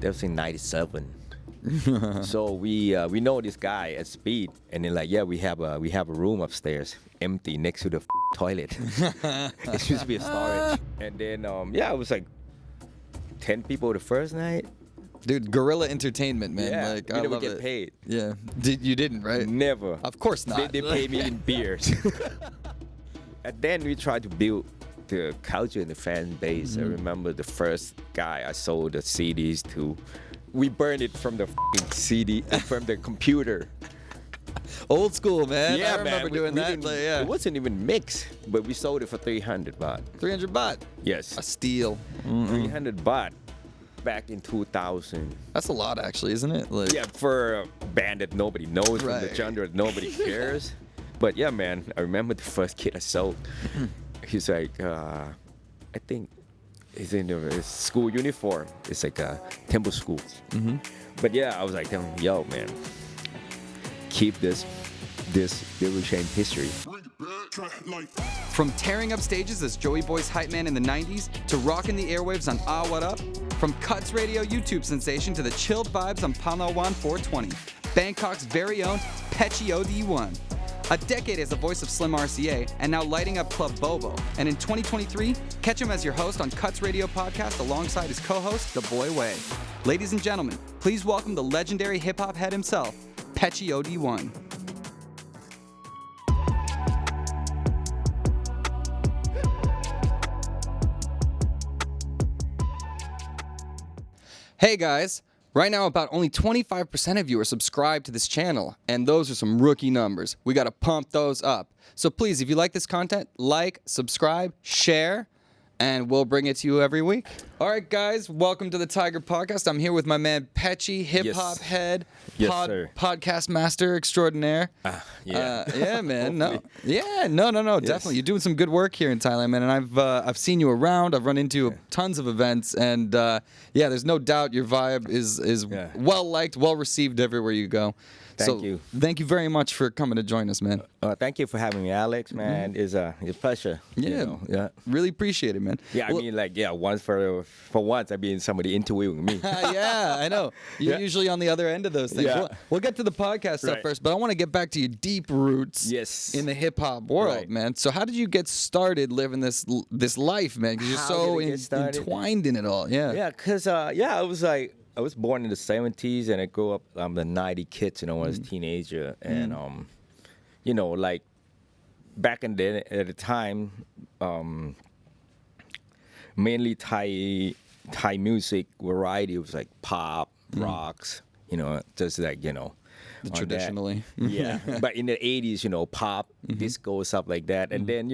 That was in '97. So we know this guy at Speed, and then like, yeah, we have a room upstairs, empty next to the toilet. It used to be a storage. And then it was like 10 people the first night. Dude, guerrilla entertainment, man. Yeah, like, we I never love get it. paid. Yeah, you didn't, right? Never. Of course not. They pay me in beers. And then we tried to build the culture and the fan base. I remember the first guy I sold the CDs to. We burned it from the CD, from the computer. Old school, man. Yeah, I remember doing that. Didn't, Like, yeah. It wasn't even mixed, but we sold it for 300 baht. 300 baht. Yes. A steal. 300 baht back in 2000. That's a lot, actually, isn't it? Like, Yeah, for a band that nobody knows, from the Right. genre that nobody cares. But yeah, man, I remember the first kid I sold. He's like, I think he's in his school uniform. It's like a temple school. But yeah, I was like, telling him, yo, man, keep this will change history. From tearing up stages as Joey Boy's hype man in the 90s to rocking the airwaves on Awhatupp, from Cutz Radio YouTube sensation to the chilled vibes on Panlawan 420, Bangkok's very own Petchy OD1. A decade as the voice of Slim RCA and now lighting up Club Bobo. And in 2023, catch him as your host on Cutz Radio Podcast alongside his co-host, Daboyway. Ladies and gentlemen, please welcome the legendary hip-hop head himself, Petchy OD1. Hey guys, right now about only 25% of you are subscribed to this channel, and those are some rookie numbers. We gotta pump those up. So please, if you like this content, like, subscribe, share, and we'll bring it to you every week. All right, guys, welcome to the Thaiger Podcast. I'm here with my man Petchy, hip-hop Yes. head, Yes, sir. podcast master extraordinaire. Yeah, man. No, definitely. You're doing some good work here in Thailand, man. And I've seen you around. I've run into tons of events, and there's no doubt your vibe is well liked, well received everywhere you go. Thank you. Thank you very much for coming to join us, man. Thank you for having me, Alex, man. It's a pleasure. Really appreciate it, man. Yeah, I mean, like, once for once, I've been somebody interviewing me. Yeah, I know. You're usually on the other end of those things. Yeah. We'll get to the podcast stuff Right. first, but I want to get back to your deep roots Yes. in the hip-hop world, Right. man. So how did you get started living this life, man? Because you're How so did I get started? entwined in it all. Yeah. Yeah, because, I was born in the 70s, and I grew up, I'm the 90 kids, when I was a teenager. And, like, back in the at the time, mainly Thai music variety was like pop, rocks, just like, Traditionally. Yeah, but in the 80s, pop, disco, stuff like that. And then,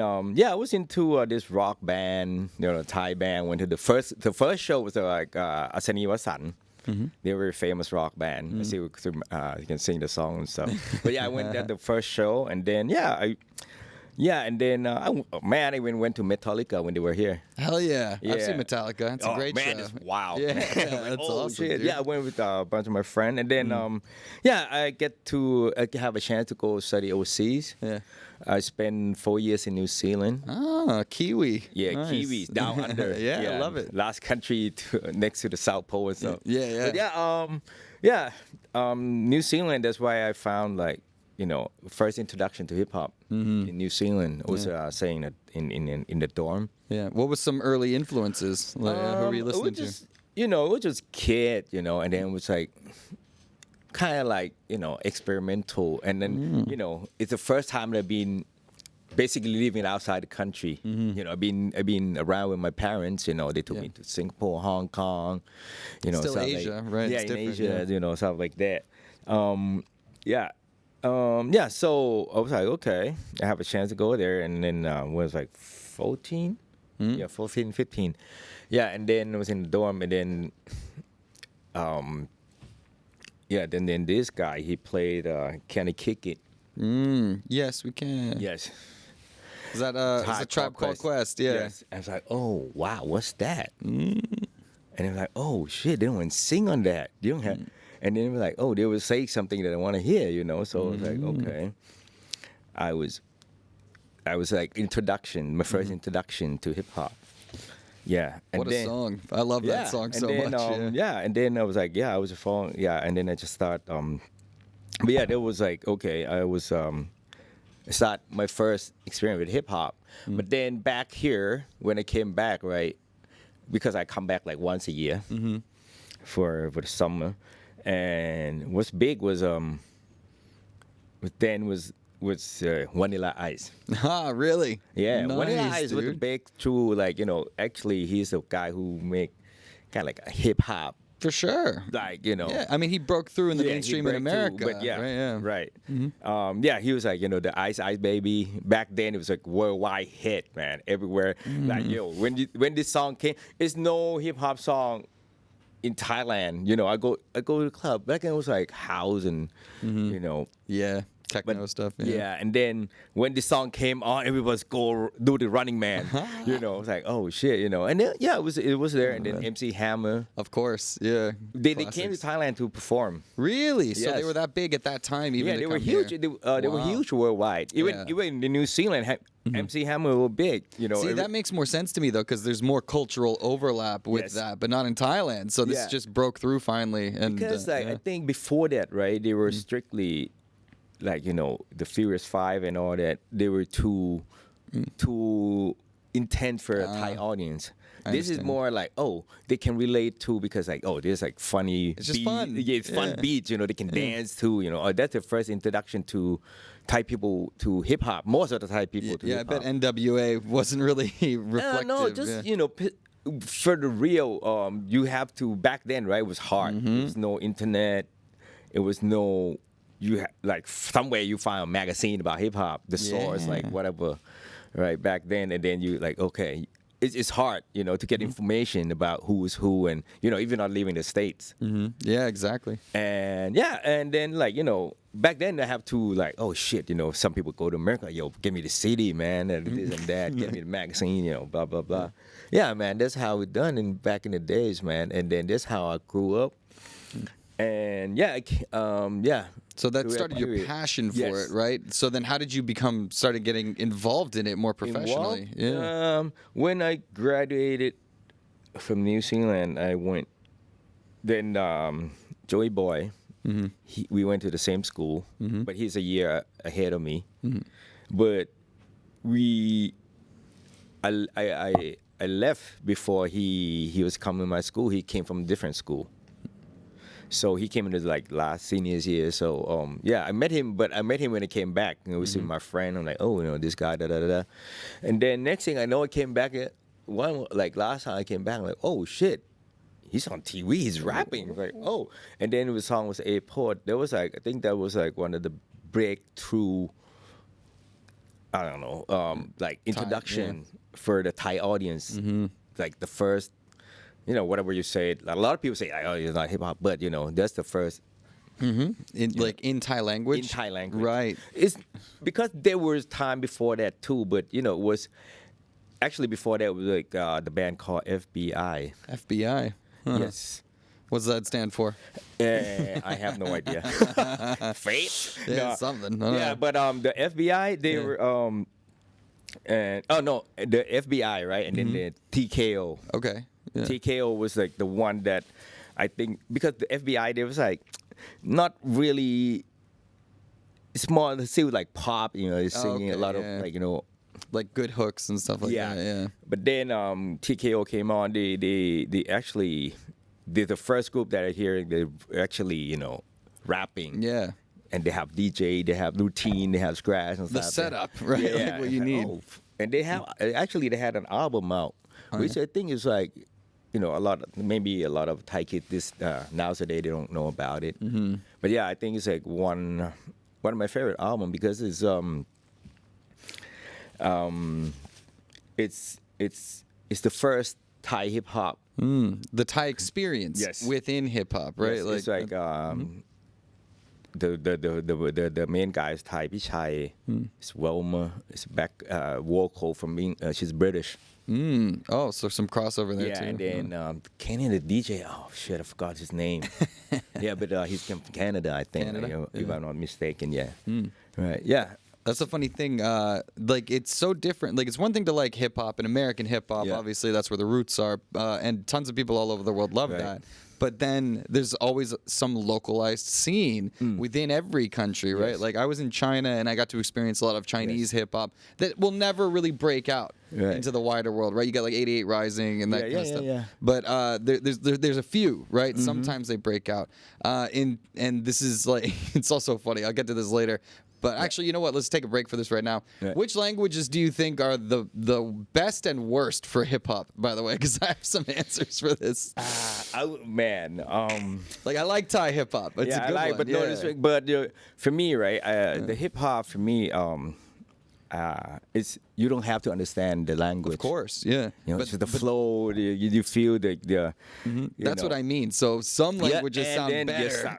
I was into this rock band, Thai band. Went to the first show was like Asani Wasan. They were a famous rock band. I see you can sing the song and stuff. But yeah, I went at the first show, and then I even went to Metallica when they were here. Hell yeah. I've Yeah. seen Metallica. It's a great man, show. it's wow. Yeah, that's awesome, Shit. dude. Yeah, I went with a bunch of my friends, and then I get to have a chance to go study overseas. Yeah. I spent 4 years in New Zealand. Ah, Kiwi. Yeah, Nice. Kiwis down under. Yeah, I love it. Last country next to the South Pole and stuff. Yeah. But New Zealand. That's why I found first introduction to hip hop in New Zealand. I was saying that in the dorm. Yeah. What was some early influences? Like, who were you listening to? It was just kid, and then it was like kind of like experimental, and then it's the first time that I've been basically living outside the country. I've been around with my parents. They took me to Singapore, Hong Kong. Still stuff Asia, like, right? Yeah, It's in different, Asia, stuff like that. So I was like, okay, I have a chance to go there, and then was like 14. 14, 15. Yeah, and then I was in the dorm, and then then this guy, he played Can I Kick It? Yes, we can. Yes. Is that a Tribe Called Quest? Yeah. Yes. I was like, oh, wow, what's that? And they're like, oh, shit, they don't even sing on that. They don't have... And then they were like, oh, they would say something that I want to hear, So I was like, okay. I was like my first introduction to hip hop. Yeah. And What a then, song! I love that song and so then, much. yeah, and then I was like, I was a phone, and then I just start. But yeah, there was like, okay, I was it's not my first experience with hip hop. But then back here, when I came back, right, because I come back like once a year for the summer, and what's big was then was Vanilla Ice. Ah, really? Yeah, Vanilla Nice, Ice was the dude. breakthrough. Like, actually, he's a guy who make kind of like a hip hop, For sure. like, Yeah, I mean, he broke through in the Yeah, he mainstream in break through, America. but yeah, right. right. Yeah, he was like, the Ice Baby. Back then, it was like worldwide hit, man, everywhere. Like, when this song came, it's no hip hop song in Thailand. I go to the club. Back then, it was like house and Yeah, techno stuff. Yeah, and then when this song came on, everybody's go do the Running Man. It's like, oh shit, and then it was there, and then MC Hammer. Of course, yeah. They came to Classics. Thailand to perform. Really? So they Yes. were that big at that time, even Yeah, to they were come huge. here? They were Wow. huge worldwide. Yeah. Even in New Zealand, MC Hammer were big. See, that makes more sense to me though, because there's more cultural overlap with Yes. that, but not in Thailand. So this Yeah. just broke through finally. And because I think before that, right, they were strictly like the Furious Five and all that. They were too intense for a Thai audience. This is understand. more like, they can relate to, because like, there's like funny. It's just beat. fun. Yeah, it's fun Yeah. beats. They can dance to. That's the first introduction to Thai people to hip hop. Most of the Thai people to yeah, I hip bet hop. NWA wasn't really reflective. No, just yeah. for the real, you have to. Back then, right? It was hard. There was no internet. It was no. Like somewhere you find a magazine about hip hop. The source, like whatever, right? Back then, and then you like, okay, it's hard, to get information about who is who, and even not leaving the States. Yeah, exactly. And and then like back then I have to like, oh shit, some people go to America, give me the CD, man, and this and that, give me the magazine, blah blah blah. Yeah, man, that's how it done back in the days, man. And then that's how I grew up. And So that through started your period. passion for Yes. it, right? So then how did you started getting involved in it more professionally? Involved? When I graduated from New Zealand, I went. Then Joey Boy, we went to the same school, but he's a year ahead of me. But I left before he was coming to my school. He came from a different school. So he came into like last seniors year. So I met him, but I met him when I came back. I was with my friend. I'm like, this guy, da da da da. And then next thing I know, I came back. Last time I came back, I'm like, oh shit, he's on TV. He's rapping. I'm like, oh. And then the song was Airport. There was like, I think that was like one of the breakthrough. I don't know, like introduction for the Thai audience. Like the first. Whatever you say, a lot of people say, "Oh, it's not hip hop," but that's the first In Thai language. in Thai language, right? It's because there was time before that too, but it was actually before that it was like the band called FBI. FBI. Huh. Yes, What does that stand for? I have no idea. Fate? Yeah, No. something. I don't Yeah, know. but the FBI they were and the FBI, right, and then the TKO. Okay. Yeah. TKO was like the one that I think, because the FBI, they was like not really. It's more still like pop, they're singing a lot of like like good hooks and stuff like that. Yeah. But then TKO came on. They actually they're the first group that I hear. They actually rapping. Yeah. And they have DJ, they have routine, they have scratch and The stuff. setup, right? Yeah, Like what you need. And they have they had an album out, which I think is like, a lot of Thai kids nowadays they don't know about it. But yeah, I think it's like one of my favorite albums, because it's it's the first Thai hip hop. The Thai experience Yes. within hip hop, right? Yes, it's like the main guy is Thai, Pichai, it's Wilma, it's back vocal from being she's British. Oh, so some crossover there Yeah, too. and then Kenny the DJ. Oh shit, I forgot his name. Yeah, but he's from Canada, I think, Canada? if I'm not mistaken. Yeah, right. Yeah, That's a funny thing. Like, it's so different. Like, it's one thing to like hip hop and American hip hop. Yeah. Obviously, that's where the roots are. And tons of people all over the world love Right. that. But then there's always some localized scene within every country, right? Yes. Like, I was in China and I got to experience a lot of Chinese hip hop that will never really break out Right. into the wider world, right? You got like 88 Rising and that kind of stuff. yeah. But there's a few, right? Sometimes they break out. And this is like, it's also funny. I'll get to this later. But actually, you know what? Let's take a break for this right now. Yeah. Which languages do you think are the best and worst for hip hop? By the way, because I have some answers for this. Like, I like Thai hip hop. It's a good one. but for me, right? The hip hop for me, it's you don't have to understand the language. Of course, yeah. You know, it's the flow. You feel the. That's what I mean. So some languages sound better.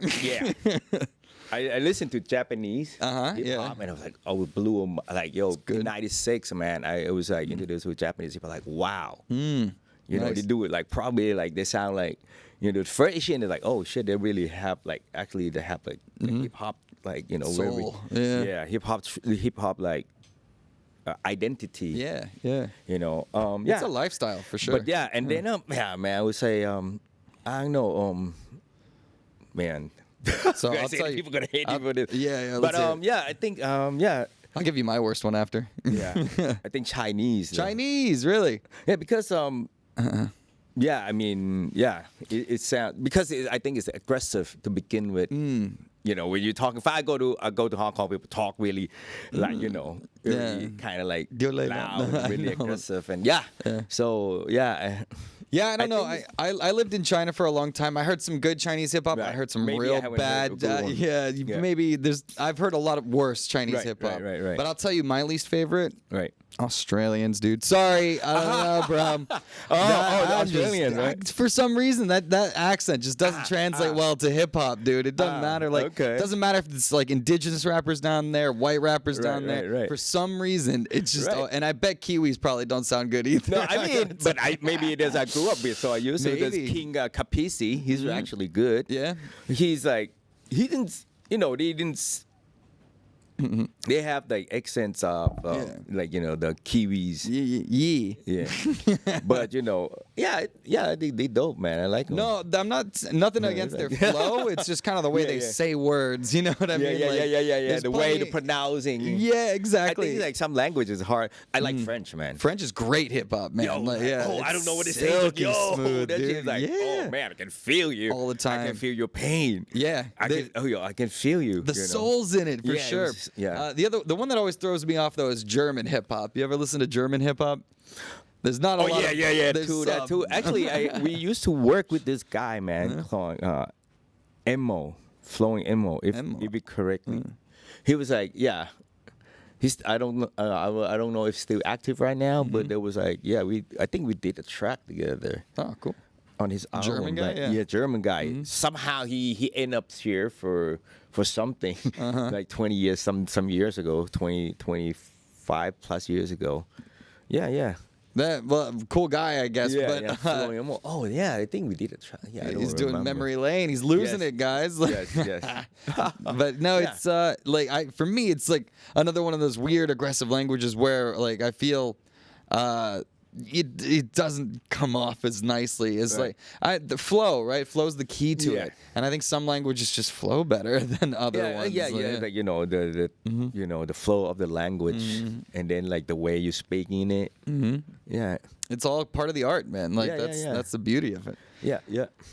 I listened to Japanese hip yeah. hop and I was like, oh, it blew 'em, like, yo, good. 96, man. I was like introduced with Japanese people, like, wow. You know, Nice. they do it like probably like they sound like, you know, the first issue and they're like, oh shit, they really have like actually they have like hip hop, like, you know, Soul. Yeah. hip hop like identity. Yeah. You know, It's a lifestyle for sure. But yeah, and then man, I would say I don't know, man. So I'll tell you, people gonna hate me for this. Yeah, but let's hear it. I think yeah, I'll give you my worst one after. yeah, I think Chinese. though. Chinese, really? Yeah, because yeah, I mean, yeah, it sounds because I think it's aggressive to begin with. You know, when you're talking, if I go to Hong Kong, people talk really, like, you know, really kind of like loud, really aggressive, and so yeah. Yeah, I don't know. think I lived in China for a long time. I heard some good Chinese hip hop. I Right. heard some Maybe I real haven't heard bad. a good one. Yeah. Maybe I've heard a lot of worse Chinese Right, hip hop. right. But I'll tell you, my least favorite. Right. Australians, dude. Sorry, I don't know, bro. the I'm Australian, right? For some reason, that accent just doesn't translate well to hip hop, dude. It doesn't matter. Like, okay. it doesn't matter if it's like indigenous rappers down there, white rappers down there. right. For some reason, it's just. Right. And I bet Kiwis probably don't sound good either. No, I mean, but maybe it is. I grew up with, so I used to. There's Maybe. King Kapisi. He's actually good. Yeah. He's like, he didn't, you know, they didn't. They have like accents of like, you know, the Kiwis. Yeah. But, you know, they dope, man. I like them. No, I'm not nothing against their flow. It's just kind of the way they say words. You know what I mean? Like, Yeah. there's The way the plenty- pronouncing. Yeah, I exactly. think like some languages is hard. I like French, man. French is great hip hop, man. Yo, Like, yeah, oh, I it's don't know what it's saying. But silky smooth, that dude. shit's like, yeah. oh man, I can feel you All the I time. can feel your pain. Yeah, I can feel you. the you know? soul's in it for Yeah, it sure. was- yeah. The one that always throws me off though is German hip hop. You ever listen to German hip hop? There's not a Oh lot. yeah. There's That some. too. Actually, we used to work with this guy, man, called Emo, Flowing Emo, if it correctly. He was like, yeah. I don't know if he's still active right now, but there was like, I think we did a track together. Oh, cool. On his album, German guy, like, yeah. German guy. Somehow he ended up here for something like 20 years, some years ago, 25 plus years ago. Yeah. Cool guy, I guess. But Flowing Emo. Oh yeah, I think we did a track. Yeah, I don't he's doing remember. memory lane. He's losing Yes. it, guys. Yes. But no, Yeah. it's like for me, it's like another one of those weird aggressive languages where like I feel it doesn't come off as nicely as Right. like the flow, right? Flow's the key to Yeah. it, and I think some languages just flow better than other ones. Yeah. Like, you know the you know the flow of the language, and then like the way you speaking it. Yeah. It's all part of the art, man. Like Yeah. that's the beauty of it. Yeah.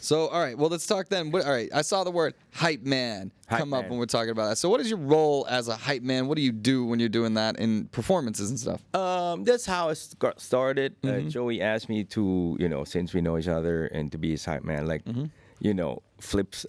So, all right, well, let's talk then. All right, I saw the word hype man come up man. when we're talking about that. So, what is your role as a hype man? What do you do when you're doing that in performances and stuff? That's how it got started. Joey asked me to, you know, since we know each other, and to be his hype man, like, you know, flips,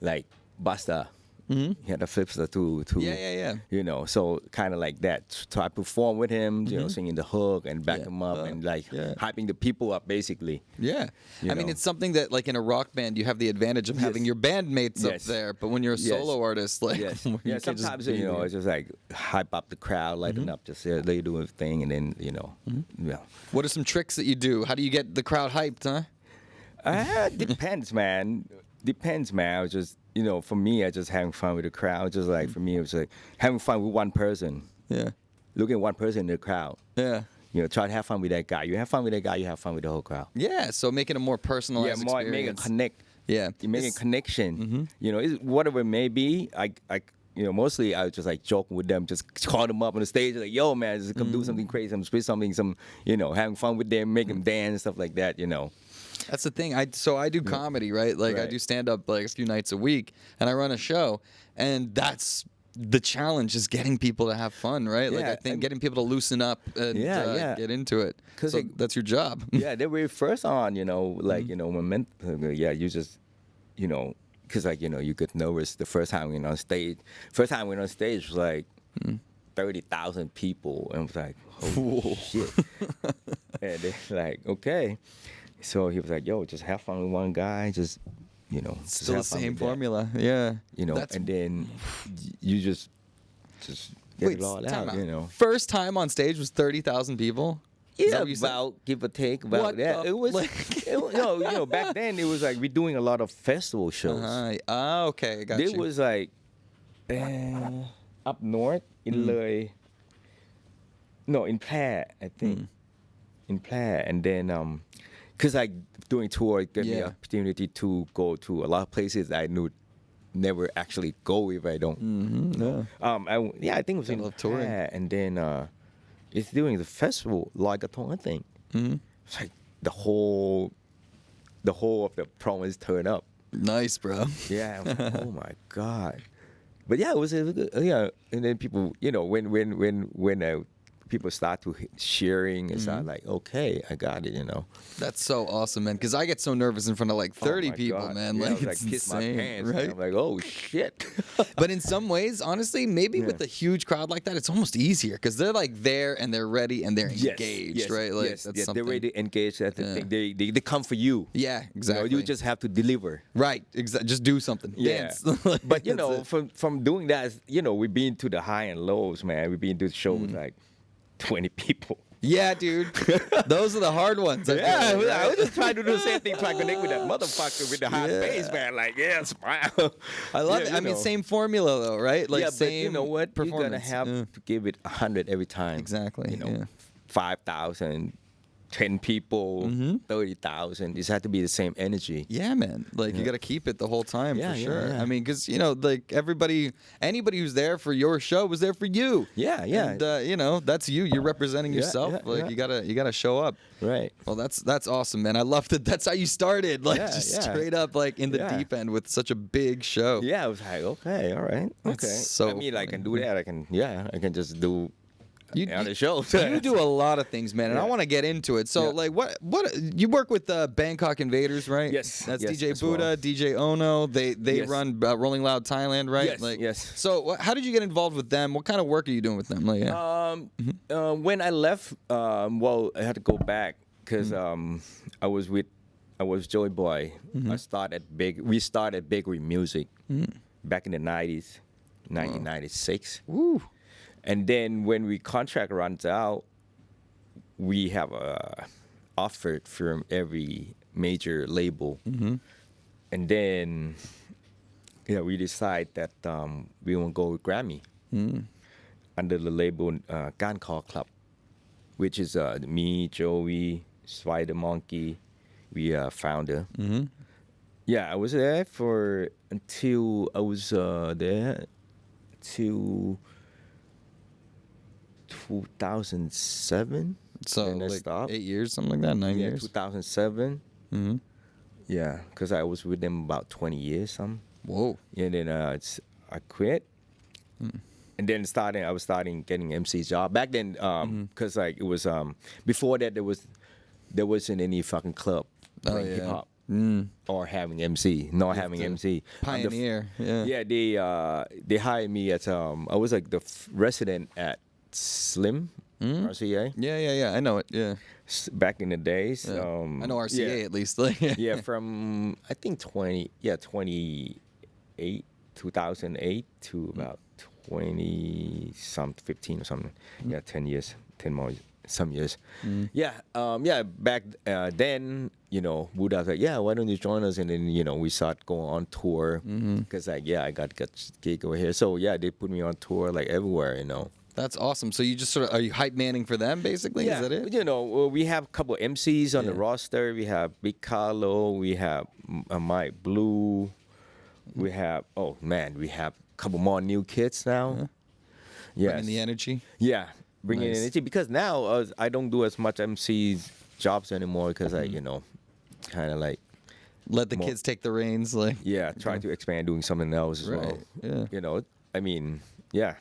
like Busta. He had the flips to Yeah. you know, so kind of like that. So I perform with him, you know, singing the hook and back him up and like hyping the people up, basically. Yeah. You I mean, know. it's something that, like, in a rock band, you have the advantage of having your bandmates up Yes. there. But when you're a solo artist, like, Yes. you Yeah, can't just sometimes, be you know, there. it's just like hype up the crowd, lighten up, just they do a thing, and then, you know, yeah. What are some tricks that you do? How do you get the crowd hyped, huh? Depends, man. depends, man. I was just, for me, I just having fun with the crowd. Just like for me, it was like having fun with one person. Yeah. Looking at one person in the crowd. Yeah. Try to have fun with that guy. You have fun with that guy, you have fun with the whole crowd. Yeah. So making a more personalized experience. Make a connect. Yeah. You make a connection. It's whatever it may be. Mostly I was just like joking with them, just call them up on the stage, like, yo, man, just come do something crazy, spit something, having fun with them, make them dance, stuff like that, That's the thing. I do comedy, right? Like I do stand up like a few nights a week, and I run a show, and that's the challenge is getting people to have fun, right? Like I think getting people to loosen up and get into it. So that's your job. Yeah, the very first on, moment, you just, because you get nervous the first time we went on stage. First time we went on stage was like 30,000 people, and I was like, holy shit. And they're like, okay. So he was like, yo, just have fun with one guy, just, still the same formula. Yeah. And then you just get it all out, First time on stage was 30,000 people? Yeah, about give or take about that. It was, back then it was like we're doing a lot of festival shows. Okay, I got you. It was like up north in Loi. No, in Phra, I think. In Phra, and then because doing tour gave me the opportunity to go to a lot of places I knew never actually go if I don't. I think it was in Phra, and then. It's doing the festival like a ton, I think. It's like the whole of the province turned up. Nice, bro. Yeah. I was like, oh my god. But yeah, it was good. Yeah. And then people, when people start to sharing, it's like, okay, I got it. That's so awesome, man. Because I get so nervous in front of like 30 people, God. man. Yeah, like I it's kiss my insane, pants, right? And I'm like, oh shit. But in some ways, honestly, maybe with a huge crowd like that, it's almost easier because they're like there and they're ready and they're engaged, right? Like that's something. They're ready to engage. That's the thing. They come for you. Yeah, exactly. You just have to deliver. Right. Just do something. Yeah. Dance. But from doing that, we've been to the high and lows, man. We've been to shows with like 20 people. Yeah, dude. Those are the hard ones. I was just trying to do the same thing, try to connect with that motherfucker with the hot face, man. Like, smile. I love it. I mean, same formula, though, right? Like, but you know what? You're going to have to give it 100 every time. Exactly. 5,000, 10 people, 30,000. This had to be the same energy. Yeah, man. Like, you got to keep it the whole time, for sure. Yeah. I mean, because, like, anybody who's there for your show was there for you. Yeah. And, that's you. You're representing yourself. You gotta show up. Right. Well, that's awesome, man. I love that. That's how you started. Like, straight up, like, in the deep end with such a big show. Yeah, I was like, okay, all right. Okay. So I mean, I can do that. I can just do... on the show. You do a lot of things, man, and I want to get into it. So, like, what you work with Bangkok Invaders, right? Yes. That's yes, DJ Buddha, DJ Ono. They run Rolling Loud Thailand, right? Yes. Like, yes. So, how did you get involved with them? What kind of work are you doing with them? Like, when I left, I had to go back because I was Joey Boy. We started Bakery Music back in the 90s, 1996. Woo. And then when we contract runs out, we have a offer from every major label. And then we decide that we want to go with Grammy under the label Bangkok Club, which is me, Joey, Spider Monkey, we are founder. Yeah, I was there until I was there till 2007. So like 8 years, something like that, 9 years. 2007. Yeah, because I was with them about 20 years, something. Whoa. And then I quit. And then I was starting getting MC job back then. Because like it was before that there wasn't any fucking club playing hip hop or having MC, having MC. Pioneer. Yeah, they hired me as I was like the resident at Slim RCA. Yeah. I know it. Yeah. Back in the days. I know RCA at least. Yeah, from I think 2008 to about 15 or something. Yeah, 10 years, 10 more some years. Yeah, back then, Buddha was like, yeah, why don't you join us? And then, we start going on tour because like, yeah, I got gig over here. So yeah, they put me on tour like everywhere, That's awesome. So you just sort of, are you hype manning for them basically? Yeah, Is that it? we have a couple MCs on the roster. We have Big Carlo. We have Mike Blue. We have, we have a couple more new kids now. Yeah. Bringing the energy? Yeah, bringing Nice. energy. Because now I don't do as much MC jobs anymore because I, kind of like, Let the kids take the reins, like. yeah, try to expand doing something else as well. Yeah. I mean, yeah.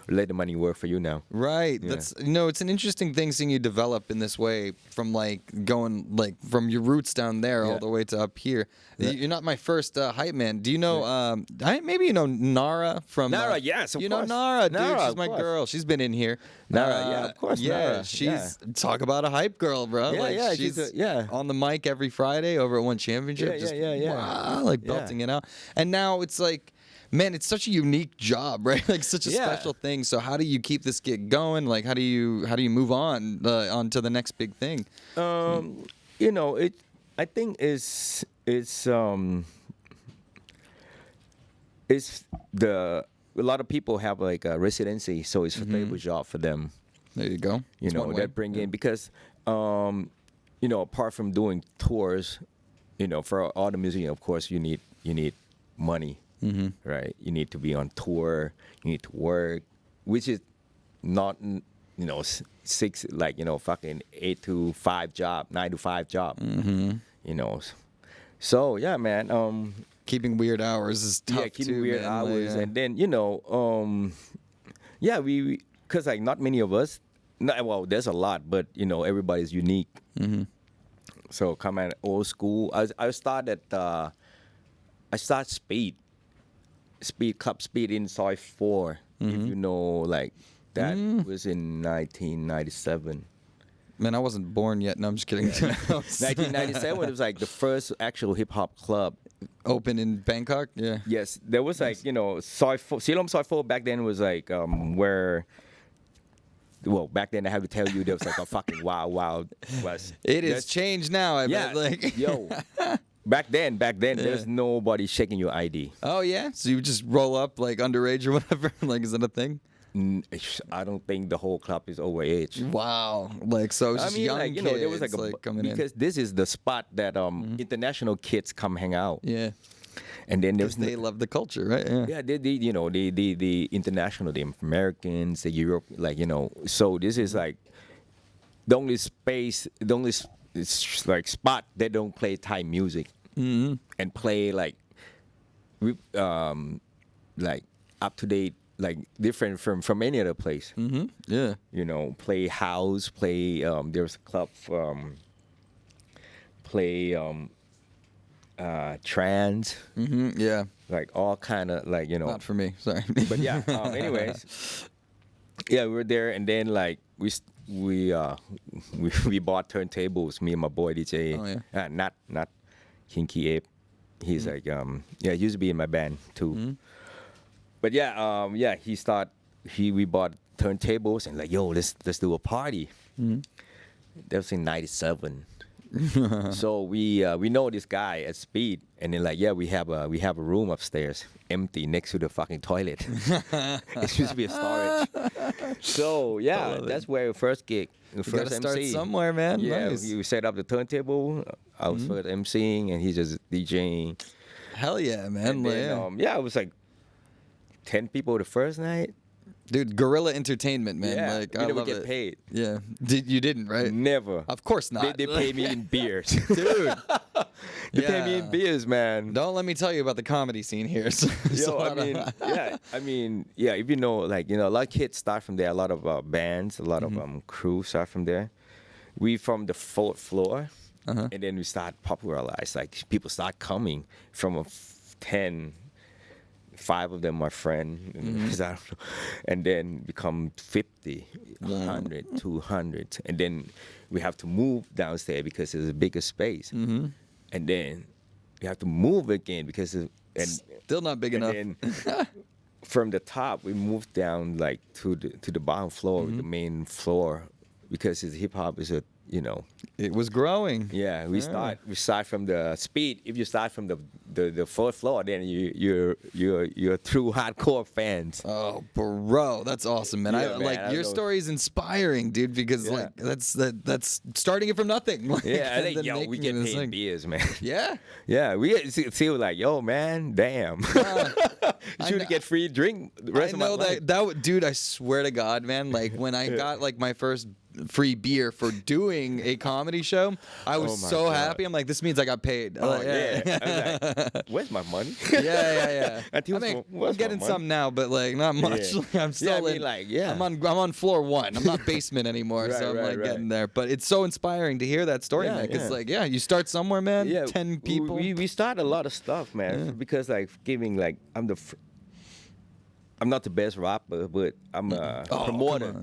Let the money work for you now. Right. Yeah. That's it's an interesting thing seeing you develop in this way from like going like from your roots down there all the way to up here. Yeah. You're not my first hype man. Do you know maybe you know Nara from Nara, yes, of you course. know Nara, dude. Nara, She's of my course. girl. She's been in here. Nara, yeah, of course, Yeah, Nara, she's talk about a hype girl, bro. Yeah, like, yeah, she's yeah. on the mic every Friday over at One Championship. Yeah, just, yeah. Wow, like Yeah. belting it out. And now it's like, man, it's such a unique job, right? Like such a Yeah. special thing. So how do you keep this gig going? Like how do you move on to the next big thing? I think it's a lot of people have like a residency, so it's a favorable job for them. There you go. It's one way. That bring in because apart from doing tours, for all the music, of course, you need money, right? You need to be on tour, you need to work, which is not six fucking 8 to 5 job, 9 to 5 job, So yeah, man. Keeping weird hours is tough Yeah, keeping too, weird man. hours, Like, and then we because like not many of us. Well, there's a lot, but everybody's unique. So come at old school. I started Speed Club Speed in Soy 4. If you know, like that was in 1997. Man, I wasn't born yet. No, I'm just kidding. 1997 was like the first actual hip hop club. Open in Bangkok. Yeah. Yes, there was like Soy 4, Silom Soy 4 back then was like where. Well, back then I have to tell you there was like a fucking wild west. It has changed now. I Yeah, bet. Like, yo. Back then, there's nobody checking your ID. oh yeah. So you just roll up like underage or whatever. Like, is that a thing? I don't think the whole club is overage. Wow. Like, so it's just young kids there was like coming in. because this is the spot that international kids come hang out. Yeah. And then there's Because they love the culture, right? Yeah. yeah, the international, the Americans, the Europe, so this is like the only like spot that don't play Thai music and play like up to date, like different from any other place. Yeah. Play house, play there's a club play trance, Yeah. like all kind of like Not for me. Sorry. but yeah, anyways, yeah, we were there, and then like we bought turntables, me and my boy DJ. Oh, yeah. Not Kinky Ape. He's like he used to be in my band too. But yeah, we bought turntables and like, yo, let's do a party. That was in '97. So we know this guy at Speed, and then like, yeah, we have a room upstairs empty next to the fucking toilet. It used to be a storage. So yeah, that's where our first gig, the You first gotta start MC. somewhere, man. Yeah, Nice. we set up the turntable. I was first MCing, and he's just DJing. Hell yeah, man. And then, it was like 10 people the first night. Dude, guerrilla entertainment, man. Yeah, Like, we I never love get it. paid. Yeah. You didn't, right? Never. Of course not. They pay me in beers. Dude. They pay me in beers, man. Don't let me tell you about the comedy scene here. So, Yo, I mean, if you know, like, a lot of kids start from there. A lot of bands, a lot of crew start from there. We from the 4th floor, and then we start popularize. Like, people start coming from 10. 5 of them are friends, and then become 50, 100, 200, and then we have to move downstairs because it's a bigger space, and then we have to move again because still not big enough. then from the top we moved down like to the bottom floor, the main floor, because hip hop is a you know. It was growing. Yeah, we start from the speed. If you start from the fourth floor, then you're true hardcore fans. Oh, bro, that's awesome, man. Yeah, Like your story is inspiring, dude. Because like that's starting it from nothing. Like, yeah, I think then we making get it this paid thing. beers, man. Yeah. Yeah, we feel like, yo, man, damn. Should get free drink the rest of my life. Dude, I swear to God, man. Like when I got like my first free beer for doing a comedy show, I was so happy. I'm like, this means I got paid. Oh, yeah. I was like, where's my money? Yeah. I I mean, I'm getting some now, but like not much. Yeah. Like, I'm still I'm on floor 1. I'm not basement anymore, so I'm like getting there. But it's so inspiring to hear that story, man. Because like, you start somewhere, man. 10 people. We start a lot of stuff, man. Because like giving like I'm not the best rapper, but I'm a promoter.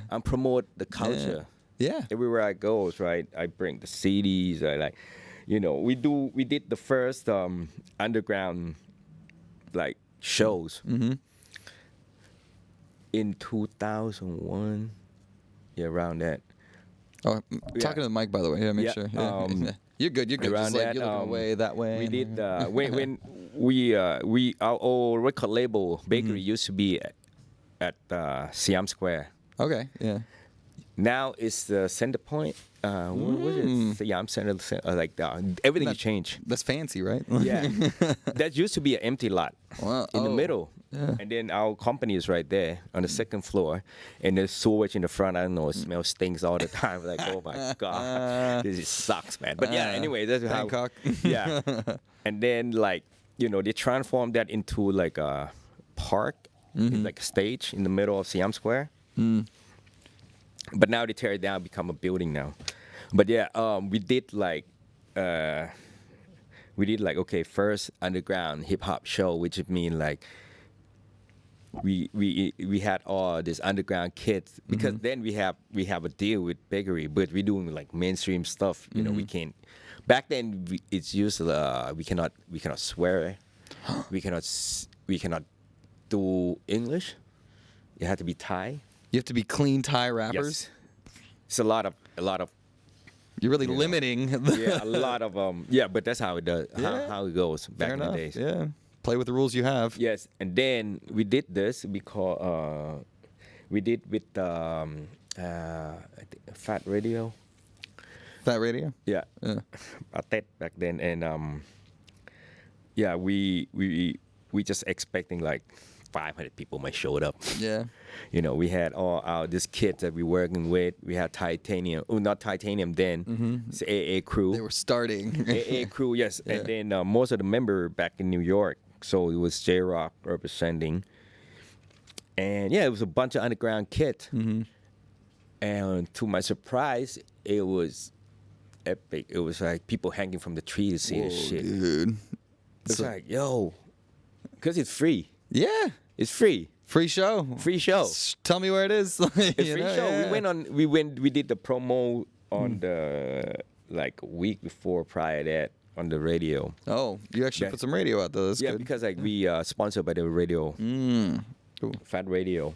I'm promote the culture. Yeah. Everywhere I go, right? I bring the CDs. I like, you know, we did the first underground like shows in 2001. Yeah, around that. Oh, talking to the mic, by the way. Yeah, make sure. Yeah. You're good. You're good. Around Just like that, you're looking away that way. We did when our old record label bakery used to be at Siam Square. Okay. Yeah. Now it's the Center Point. What was it? Siam Center. Everything changed. That's fancy, right? Yeah. That used to be an empty lot in the middle. Yeah. And then our company is right there on the second floor. And there's sewage in the front. I don't know. It smells, stinks all the time. Like, oh my God. This sucks, man. But yeah, anyway, that's Bangkok. how. Yeah. And then, like, you know, they transformed that into like a park, like a stage in the middle of Siam Square. But now they tear it down, become a building now. But yeah, we did like okay, first underground hip hop show, which would mean like we had all these underground kids because then we have a deal with bakery, but we're doing like mainstream stuff. You know, we can't. Back then, it's used we cannot swear, we cannot do English. You have to be Thai. You have to be clean Thai rappers. Yes. It's a lot of. You're really limiting. Yeah, a lot of but that's how it does. How it goes back in the days. Yeah. Play with the rules you have. Yes, and then we did this because we did with I think Fat Radio. Fat Radio? Yeah. Atet back then, and we just expecting like 500 people might show up. Yeah. You know, we had all these kids that we working with. We had Titanium. Oh, not Titanium then. It's AA Crew. They were starting. AA Crew, yes. Yeah. And then most of the members back in New York. So it was J-Rock representing. And yeah, it was a bunch of underground kids. And to my surprise, it was epic. It was like people hanging from the tree to see this shit. Dude. It's like, yo, because it's free. Yeah. It's free. Free show. Free show. Tell me where it is. It's free show. Yeah. We did the promo on the like a week before prior to that on the radio. Oh, you actually put some radio out there. That's good. Because like we sponsored by the radio. Cool. Fat Radio.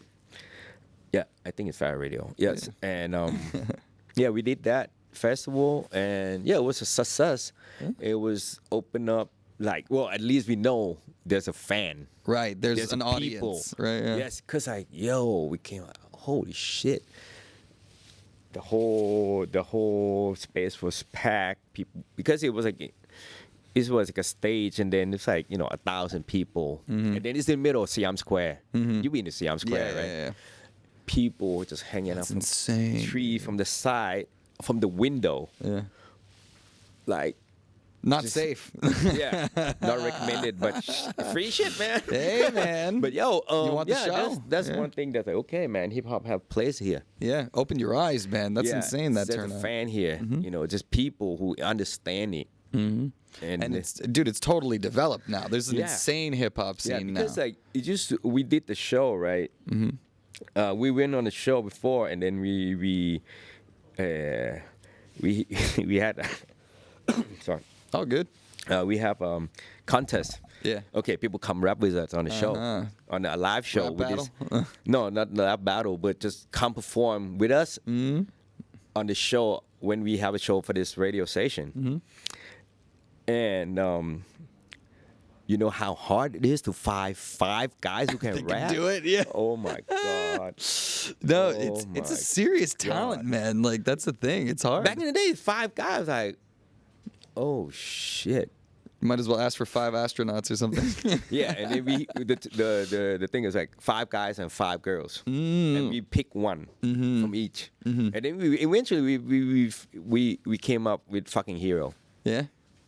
Yeah, I think it's Fat Radio. Yes. Yeah. And we did that festival and it was a success. It was open up like, well, at least we know there's a fan. Right, there's an audience. Right, yeah. Yes, because like, we came out, holy shit. The whole space was packed. People, because it was like a stage, and then it's like 1,000 people, and then it's in the middle of Siam Square. You be in the Siam Square, right? Yeah. People just hanging out from the tree, from the side, from the window. Yeah. Like. Not safe. Yeah, not recommended, but free shit, man. Hey, man. But you want the show? That's one thing that's like, okay, man, hip hop have place here. Yeah, open your eyes, man. That's insane. That there's a fan here. Just people who understand it. And it's totally developed now. There's an insane hip hop scene because now. Like we did the show, right? We went on the show before, and then we had sorry. Oh, good. We have contest. Yeah. Okay, people come rap with us on the show, on a live show. Rap battle? No, not the rap battle, but just come perform with us. on the show when we have a show for this radio station, and you know how hard it is to find 5 guys who can rap. do it, yeah. Oh my god. No, Oh it's a my serious talent, man. Like that's the thing. It's hard. Back in the day, 5 guys like, oh shit. You might as well ask for 5 astronauts or something. Yeah, and then the thing is like 5 guys and 5 girls, and we pick one from each, and then eventually we came up with fucking Hero. Yeah.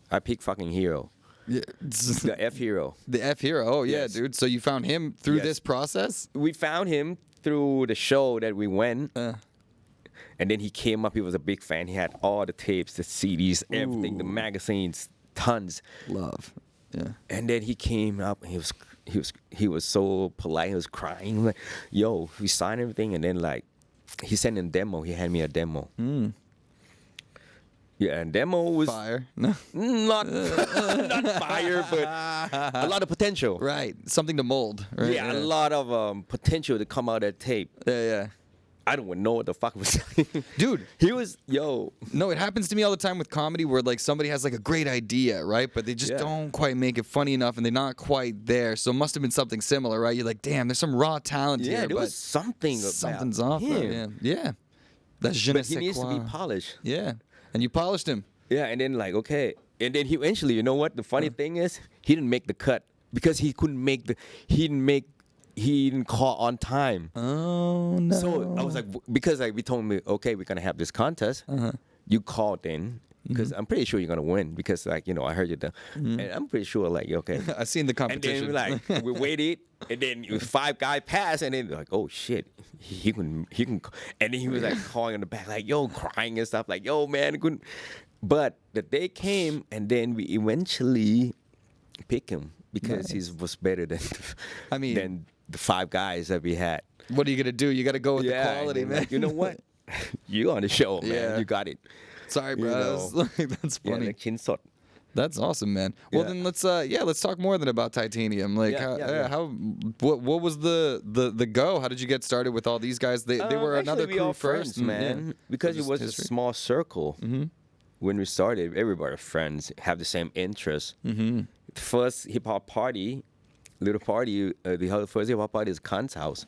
I picked fucking Hero, Yeah. the F Hero. The F Hero. Oh yeah, Yes. dude. So you found him through Yes. this process? We found him through the show that we went, and then he came up. He was a big fan. He had all the tapes, the CDs, everything, the magazines, tons. Love. Yeah. And then he came up and he was so polite. He was crying like, "Yo, we signed everything." And then like he sent in a demo. He had me a demo. Yeah, and demo was Fire. No. not fire, but a lot of potential. Right. Something to mold. Right? Yeah, a lot of potential to come out of that tape. Yeah. I don't even know what the fuck was saying. Dude. He was, yo. No, it happens to me all the time with comedy where like somebody has like a great idea, right? But they just Yeah. don't quite make it funny enough and they're not quite there. So it must have been something similar, right? You're like, damn, there's some raw talent Yeah, here. there but was something about something's off. him. Yeah. That's je ne But he sais needs to quoi. be polished. Yeah. And you polished him. Yeah, and then like, okay. And then he eventually, you know what? The funny thing is, he didn't make the cut because he couldn't make he didn't call on time. Oh no. So I was like, because like we told me, okay, we're gonna have this contest. You called in because I'm pretty sure you're gonna win because like, you know, I heard you, and I'm pretty sure like, okay. I've seen the And competition. then we waited, and then 5 guys passed, and then like, oh shit, he can, and then he was like calling in the back, like, yo, crying and stuff, like, yo, man, couldn't. But the day came, and then we eventually picked him because he was better than, than the 5 guys that we had. What are you gonna do? You gotta go with the quality, and man. like, you know what? You on the show, man. Yeah. You got it. Sorry, You bro. know. That's Yeah, funny. like chin sot. That's awesome, man. Well, Yeah. then let's talk more than about Titanium. Like, what was the go? How did you get started with all these guys? They were another Actually, we crew all first, friends, man. Because it Just was history. a small circle. When we started, everybody friends, have the same interests. The first hip hop party, the first hip hop party is Khan's house.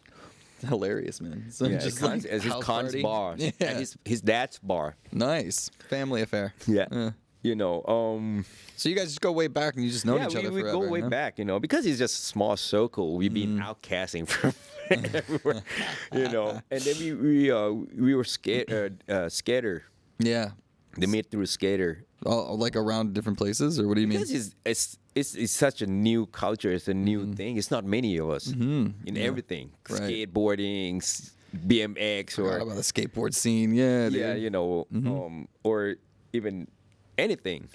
Hilarious, man. So Yeah, just Khan's, like it's his house Khan's party. bar, Yeah. and his dad's bar. Nice family affair. Yeah. You know, So you guys just go way back and you just know each other we forever. go way huh? back, you know, because it's just a small circle. We've been outcasting from everywhere, you know. And then we were skater. Yeah. They met through skater. Like around different places, or what do you mean? Because it's such a new culture. It's a new thing. It's not many of us in everything. Right. Skateboarding, BMX, Forgot or about the skateboard scene. Yeah, yeah, dude. you know, or even anything,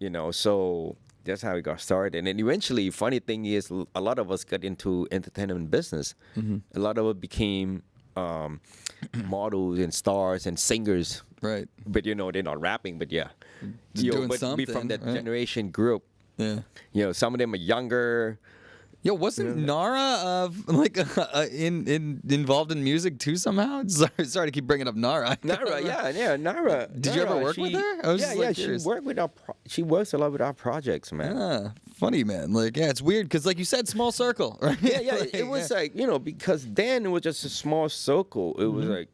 you know. So that's how we got started. And then eventually, funny thing is, a lot of us got into entertainment business. A lot of us became models and stars and singers. Right. But you know, they're not rapping. But yeah, Just doing but we from something, that right? generation group. Yeah. You know, some of them are younger. Yo, wasn't Nara involved in music too somehow? Sorry to keep bringing up Nara. Nara, Nara. Did you ever work with her? I was yeah, just, like, yeah. curious. She works a lot with our projects, man. Ah, funny, man. Like, yeah, it's weird because, like you said, small circle, right? Yeah. Like, It was like, you know, because then it was just a small circle. It was like,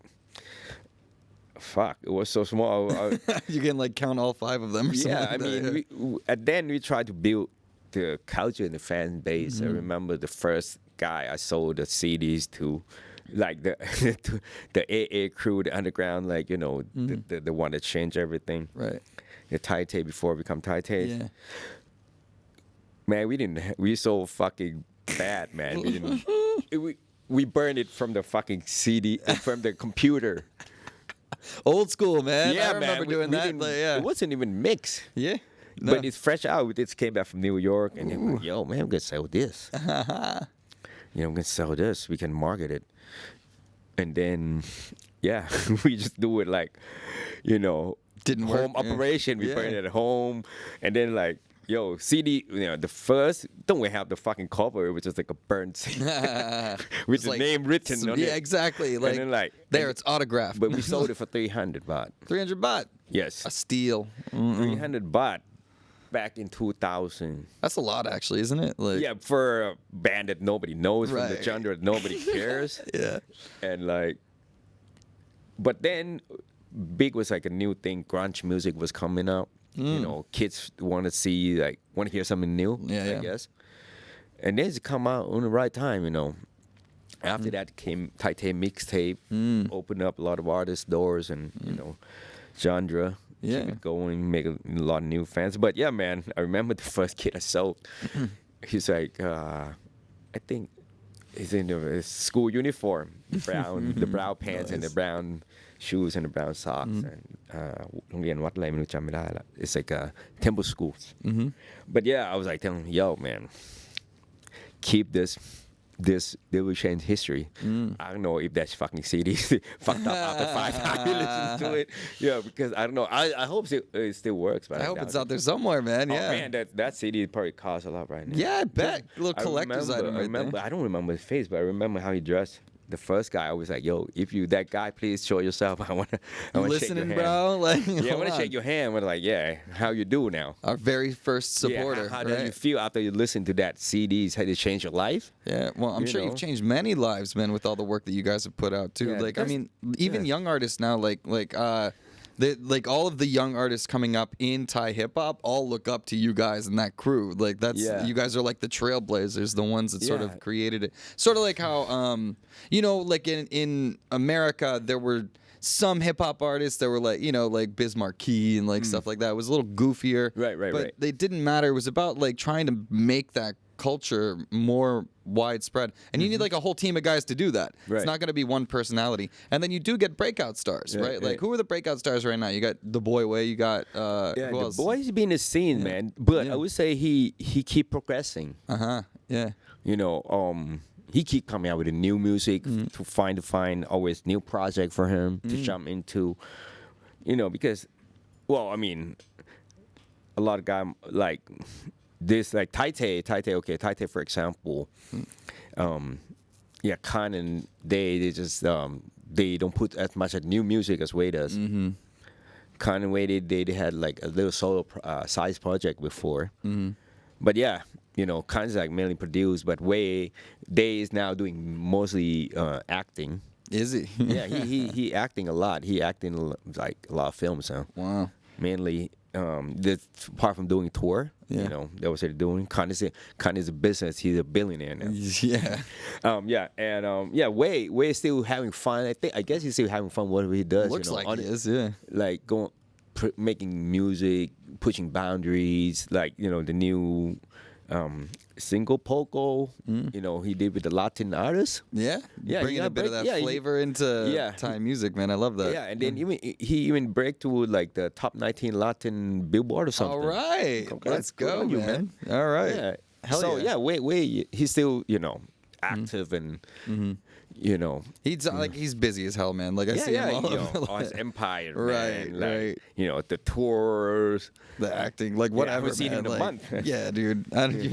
fuck, it was so small. you can like count all 5 of them. Or something Yeah, I like that, mean, then we tried to build the culture and the fan base. I remember the first guy I sold the CDs to, like the the AA crew, the underground, like, you know, the one that changed everything. Right. The Thai tape before it become Thai tape. Yeah. Man, we so fucking bad, man. We didn't. We burned it from the fucking CD, from the computer. Old school, man. Yeah, I remember man. doing that. didn't- Like, yeah. It wasn't even mixed. Yeah. No. But it's fresh out. We just came back from New York, and then like, yo, man, I'm gonna sell this. You know, I'm gonna sell this. We can market it, and then, yeah, we just do it like, you know, Didn't work, home yeah. operation. We Yeah. burn it at home, and then like, Yo, CD, the first, don't we have the fucking cover? It was just like a burnt CD with the name written on it. Yeah, exactly. Like, and then it's autographed. But we sold it for 300 baht. 300 baht. Yes. A steal. 300 baht back in 2000. That's a lot, actually, isn't it? Like, yeah, for a band that nobody knows, from the Right. genre that nobody cares. Yeah. And but then big was like a new thing. Grunge music was coming up. Kids want to hear something new, I guess. And then it come out on the right time, After that came Thai mixtape, opened up a lot of artists' doors and, genre. Yeah. Keep it going, make a lot of new fans. But yeah, man, I remember the first kid I sold. He's like, I think he's in the school uniform, the brown pants and the brown shoes and the brown socks. And โรงเรียนวัดอะไรไม่รู้จำไม่ได้ละ It's like a temple school. But yeah, I was like telling him, yo, man, keep this will change history. I don't know if that fucking CD fucked up after 5 times you listen to it. Yeah, because I don't know. I hope it still works. But I hope it's out there somewhere, man. Yeah. Oh man, that CD probably costs a lot right now. Yeah, I bet. Little collector's item right there. I don't remember his face, but I remember how he dressed. The first guy, I was like, yo, if you that guy, please show yourself. I want to shake your Listening, hand. bro? Like, Yeah, I want to shake your hand. We're like, yeah, how you do now? Our very first supporter. Yeah, how right? did you feel after you listened to that CDs? How did it change your life? Yeah, well, I'm sure you've changed many lives, man, with all the work that you guys have put out too. Yeah, like, I mean, even young artists now, like all of the young artists coming up in Thai hip hop, all look up to you guys and that crew. Like you guys are like the trailblazers, the ones that sort of created it. Sort of like how, like in America, there were some hip hop artists that were like Biz Markie and like stuff like that. It was a little goofier, but they didn't matter. It was about like trying to make that culture more widespread, and you need like a whole team of guys to do that. It's not going to be one personality, and then you do get breakout stars, right? Like who are the breakout stars right now? You got Daboyway, you got who else? The boy's been in the scene, man, but I would say he keep progressing. Yeah. He keep coming out with the new music to find always new project for him to jump into, because, well, I mean, a lot of guys like this, like Thai, for example, Khan and they just they don't put as much of new music as Way does. Khan and Way they had like a little solo size project before, but yeah. Khan's like mainly produced, but Day is now doing mostly acting. Is he? Yeah, he acting a lot. He acting like a lot of films. Wow. Mainly, apart from doing tour, that was what they're doing. Khan is a business. He's a billionaire now. Yeah. Way is still having fun. I guess he's still having fun whatever he does. Looks like he is. Yeah. Like making music, pushing boundaries. Like the new. Single Poco, he did with the Latin artists. Bringing a bit of that flavor into Thai music, man. I love that. Yeah, and then he even break to like the top 19 Latin Billboard or something. All right, let's go, man. All right. Yeah. Hell so yeah. Way, he's still active and he's like he's busy as hell, man. Like I see him all on his empire, right, man. Like, the tours, the acting, like whatever. I haven't seen him in a month. Yeah, dude,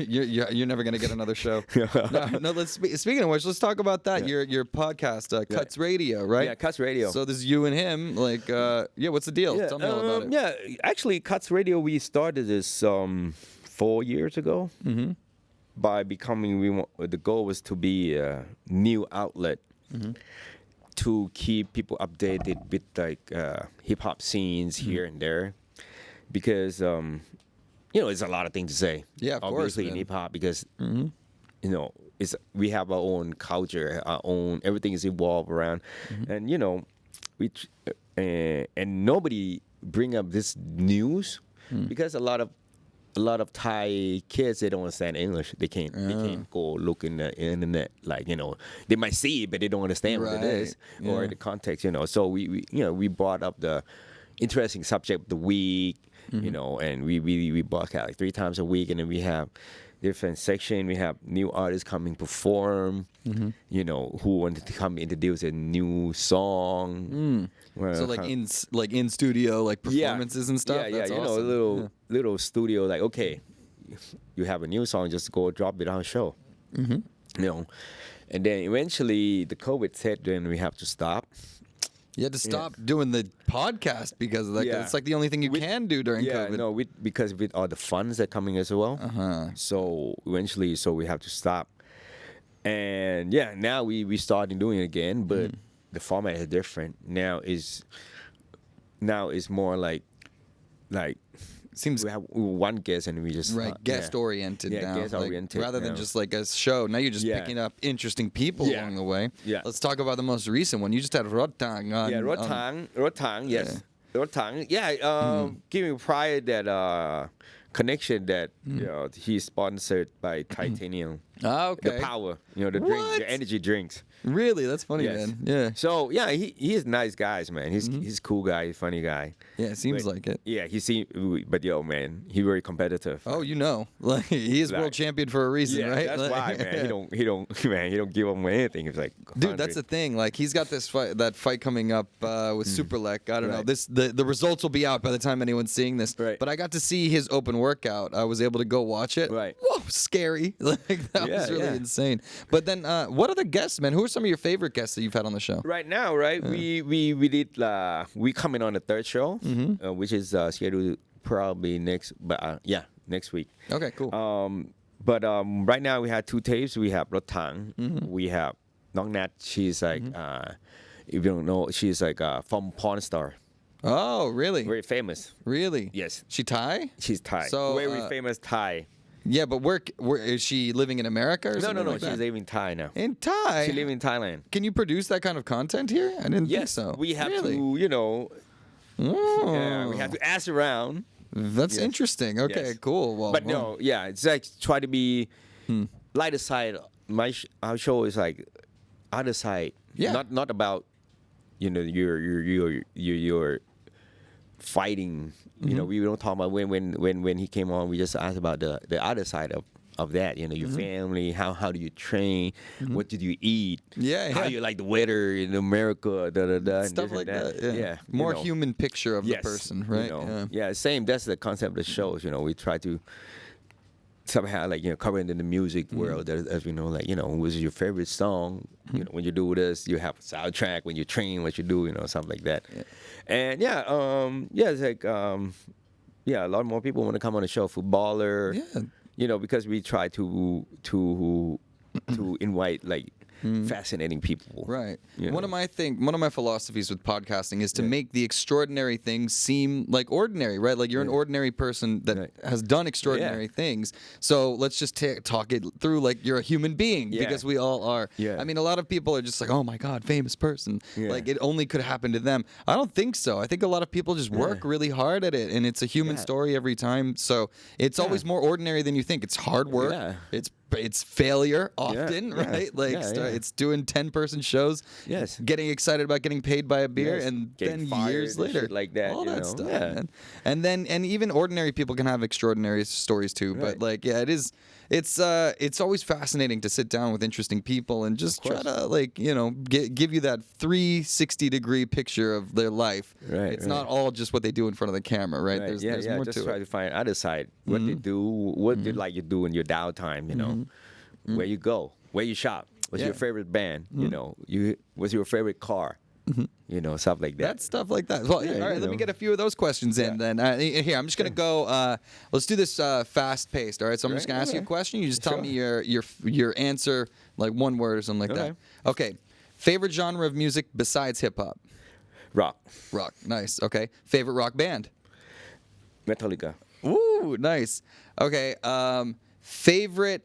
you're never gonna get another show. No. Speaking of which, let's talk about that. Your podcast, Cutz Radio, right? Yeah, Cutz Radio. So this is you and him. Like, what's the deal? Tell me all about it. Yeah, actually, Cutz Radio, we started this 4 years ago. By becoming, the goal was to be a new outlet to keep people updated with like hip hop scenes here and there, because there's a lot of things to say. Yeah, of obviously course, in hip hop, because we have our own culture, our own everything is evolved around, and and nobody bring up this news because a lot of Thai kids, they don't understand English. They can't go look in the internet. Like, they might see it, but they don't understand what it is or the context, So we brought up the interesting subject of the week, and we broadcast like 3 times a week, and then we have different section. We have new artists coming perform, who wanted to come introduce a new song. So in studio, like performances and stuff. Yeah, That's awesome. Little studio. Like, okay, you have a new song, just go drop it on a show. You know, and then eventually the COVID hit, then we have to stop. You had to stop doing the podcast because like it's like the only thing you can do during COVID. No, because with all the funds that are coming as well. So eventually, we have to stop. And now we started doing it again, but the format is different. Now is more like seems we have one guest and we just guest oriented now, guest oriented rather than just like a show. Now you're just picking up interesting people along the way. Let's talk about the most recent one. You just had Rotang on. Rotang, yes. Rotang, giving Pride that connection that you know he's sponsored by Titanium. Okay. The power, the drink, the energy drinks. Really, that's funny, man. Yeah. So he's nice guys, man. He's cool guy, funny guy. Yeah, it seems like it. Yeah, but man, he's very competitive. Oh, like he is world champion for a reason, right? That's why, man. He don't give up anything. It's like, dude, that's the thing. Like he's got this fight coming up with Superlek. I don't know. The results will be out by the time anyone's seeing this. Right. But I got to see his open workout. I was able to go watch it. Right. Whoa, scary. Like that was really insane. But then, what other guests, man? Who are some of your favorite guests that you've had on the show? Right now, we did we coming on the third show, which is scheduled probably next week. Okay, cool. But right now we have two tapes. We have Rotang. We have Nong Nat. She's like if you don't know, she's like from Porn Star. Oh, really? Very famous. Really? Yes. She Thai? She's Thai. So, very famous Thai. Yeah, but where is she living in America or something? No. Like She's that? living in Thai now. In Thai? She lives in Thailand. Can you produce that kind of content here? I didn't think so. We have really? to, we have to ask around. That's interesting. Okay, cool. Well, but it's like try to be lighter side. Our show is like other side. Yeah. Not about your fighting. We don't talk about when he came on. We just asked about the other side of that. Your family. How do you train? What did you eat? How you like the weather in America? Stuff like that. Yeah. More human picture of the person, right? Same. That's the concept of the shows. We try to somehow cover it in the music world. As we know, what is your favorite song? When you do this, you have a soundtrack. When you train, what you do, something like that. And it's like a lot more people want to come on the show. Footballer, because we try to invite fascinating people. Right. One of my philosophies with podcasting is to make the extraordinary things seem like ordinary, right? Like you're an ordinary person that has done extraordinary things. So let's just talk it through like you're a human being because we all are. Yeah. I mean, a lot of people are just like, oh my God, famous person. Like it only could happen to them. I don't think so. I think a lot of people just work really hard at it and it's a human story every time. So it's always more ordinary than you think. It's hard work. Yeah. It's failure often, right? It's doing 10-person shows, getting excited about getting paid by a beer, and then years later, shit like that, all that stuff, man. And even ordinary people can have extraordinary stories too. But it's always fascinating to sit down with interesting people and just try to give you that 360-degree picture of their life. Right. It's not all just what they do in front of the camera, right? There's more just to try it. to find other side, what they do, what they like you do in your downtime, where you go, where you shop, what's your favorite band, what's your favorite car, stuff like that. That's stuff like that. Well, all right, let me get a few of those questions in then. Here, I'm just going to go, let's do this fast-paced, all right? So I'm just going to ask you a question. You just tell me your answer, like one word or something like that. Okay. Favorite genre of music besides hip-hop? Rock. Rock, nice. Okay. Favorite rock band? Metallica. Ooh, nice. Okay. Favorite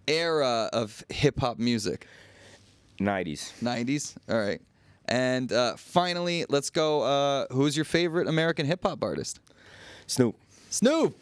era of hip-hop music? 90s. 90s? All right. And finally, let's go. Who's your favorite American hip-hop artist? Snoop. Snoop.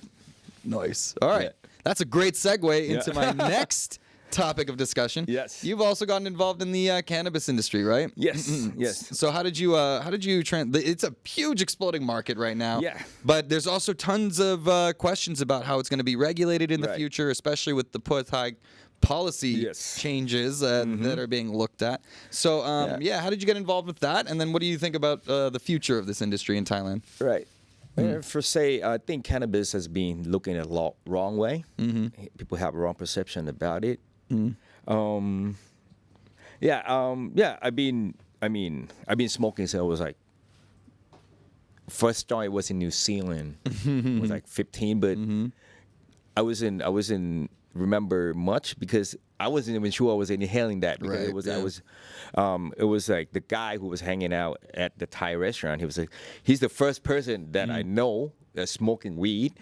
Nice. All right. That's a great segue into my next topic of discussion. Yes. You've also gotten involved in the cannabis industry, right? Yes. Yes. So how did you it's a huge exploding market right now. Yeah. But there's also tons of questions about how it's going to be regulated in the future, especially with the Puthai policy changes that are being looked at. So how did you get involved with that? And then what do you think about the future of this industry in Thailand? Right. For say, I think cannabis has been looking at wrong way. People have wrong perception about it. I've been smoking since I was like, first joint was in New Zealand. I was like 15, but I wasn't remember much because I wasn't even sure I was inhaling that because it was like the guy who was hanging out at the Thai restaurant. He was like, he's the first person that I know that's smoking weed,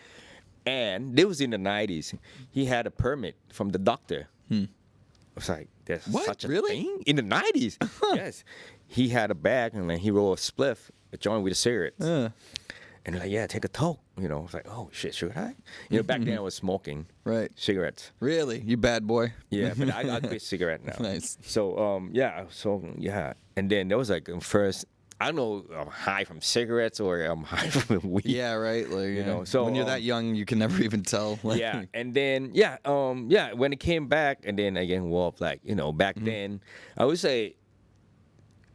and this was in the 90s. He had a permit from the doctor. I was like, there's such a thing in the 90s. Yes, he had a bag and then he rolled a spliff, a joint with a cigarette. And they're like, yeah, take a toke. You know, I was like, oh shit, should I? You know, back then I was smoking cigarettes. Really? You bad boy? Yeah, but I quit cigarette now. Nice. So and then there was like first, I don't know, I'm high from cigarettes or I'm high from weed. Yeah, right. Like, you know, so when you're that young, you can never even tell. Like, yeah, and then when it came back, and then again, well, like you know, back then, I would say,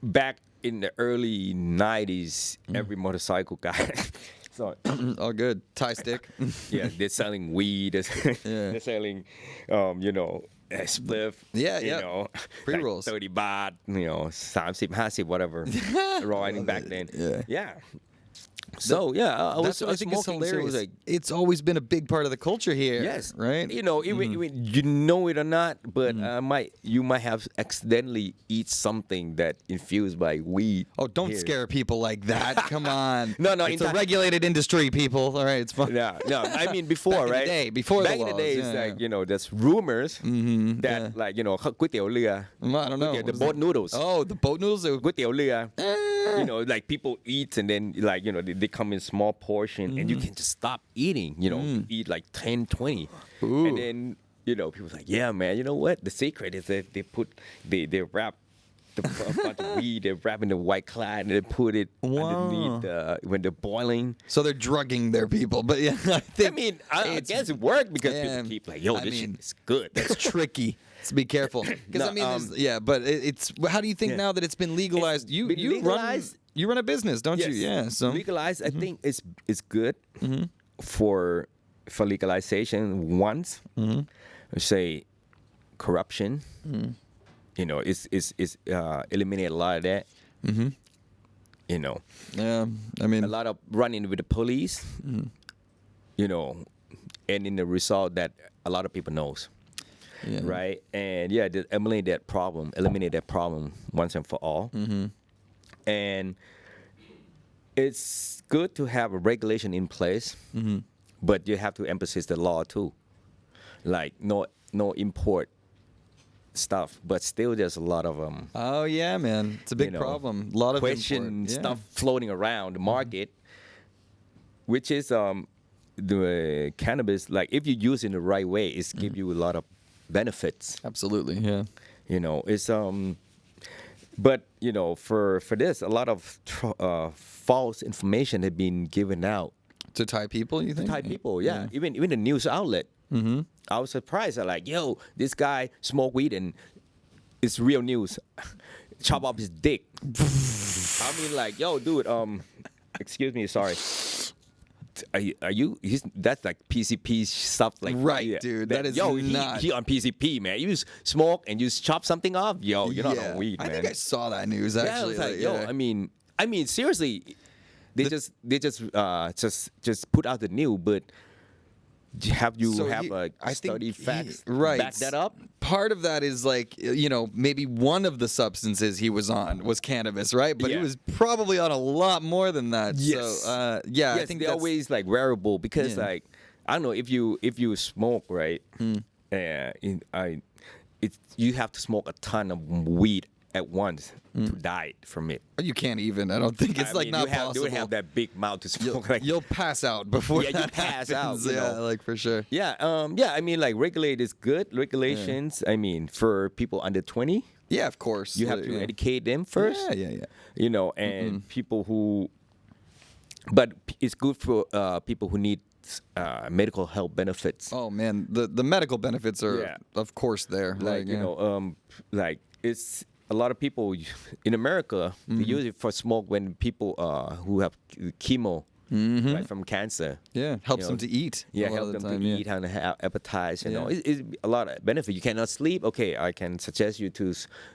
back in the early 90s, every motorcycle guy. So, all good. Thai stick. Yeah, they're selling weed. They're selling, a spliff. Yeah, you know, pre-rolls. Like 30 baht, you know, 30, 50, whatever. Riding back then. Yeah. So I was I think it's smoking, hilarious. so it was like, it's always been a big part of the culture here. yes, right. You know, even you know it or not, but you might have accidentally eat something that infused by weed. Oh, don't here. scare people like that. Come on. No, it's a regulated industry, people. All right, it's fine. Yeah, no. I mean, before, Back in the day, before back the in the laws, days, like you know, there's rumors that like you know, ก๋วยเตี๋ยวเรือ I don't know. the boat noodles. Oh, the boat noodles. ก๋วยเตี๋ยวเรือ You know, like people eat and then like you know they come in small portion and you can just stop eating. You know, eat like 10, 20, and then you know people like, yeah, man. You know what? The secret is that they wrap the bunch of weed. They wrap in the white cloth and they put it underneath when they're boiling. So they're drugging their people, but yeah, I mean, I guess it worked because people keep like, yo, this shit is good. That's tricky. So be careful. Because but it's. How do you think now that it's been legalized? You run a business, don't you? Yeah. So legalized, I think it's good for legalization once. Say corruption. You know, it's eliminate a lot of that. You know. Yeah, I mean, a lot of running with the police. You know, and in the result that a lot of people knows. Yeah. Right, and eliminate that problem once and for all. And it's good to have a regulation in place, but you have to emphasize the law too, like no import stuff. But still, there's a lot of oh yeah, man, it's a big problem. A lot of question stuff floating around the market, which is the cannabis. Like if you use it in the right way, it's give you a lot of benefits. Absolutely, yeah. You know, it's but you know, for this, a lot of false information had been given out to Thai people. You think? To Thai people, yeah. Even the news outlet. I was surprised. I'm like, yo, this guy smoked weed and it's real news. Chop off his dick. I mean, like, yo, dude. Excuse me, sorry. Are you? That's like PCP stuff, like right, dude. That is not. He on PCP, man. You smoke and you chop something off, yo. You're not on weed, man. I think I saw that news actually. Yeah, like, yo. I mean, seriously, they just put out the news, but have you study facts back that up? Part of that is like, you know, maybe one of the substances he was on was cannabis, right? But he was probably on a lot more than that. Yes. So, yes, I think they're always like wearable because like, I don't know, if you smoke, right? You have to smoke a ton of weed at once to die from it. You can't even. I don't think it's not possible. You would have that big mouth to smoke. You'll pass out before that you pass out. You know? Like for sure. I mean, like regulate is good. Regulations. I mean, for people under 20. Yeah, of course. You have to educate them first. Yeah. You know, and people who. But it's good for people who need medical health benefits. Oh man, the medical benefits are of course there. Like you know, like it's. A lot of people in America they use it for smoke when people who have chemo like from cancer. Yeah, helps You know, them to eat. Yeah, a lot help of the them time, to yeah. eat and have appetite. You know, Yeah. it's a lot of benefit. You cannot sleep. Okay, I can suggest you to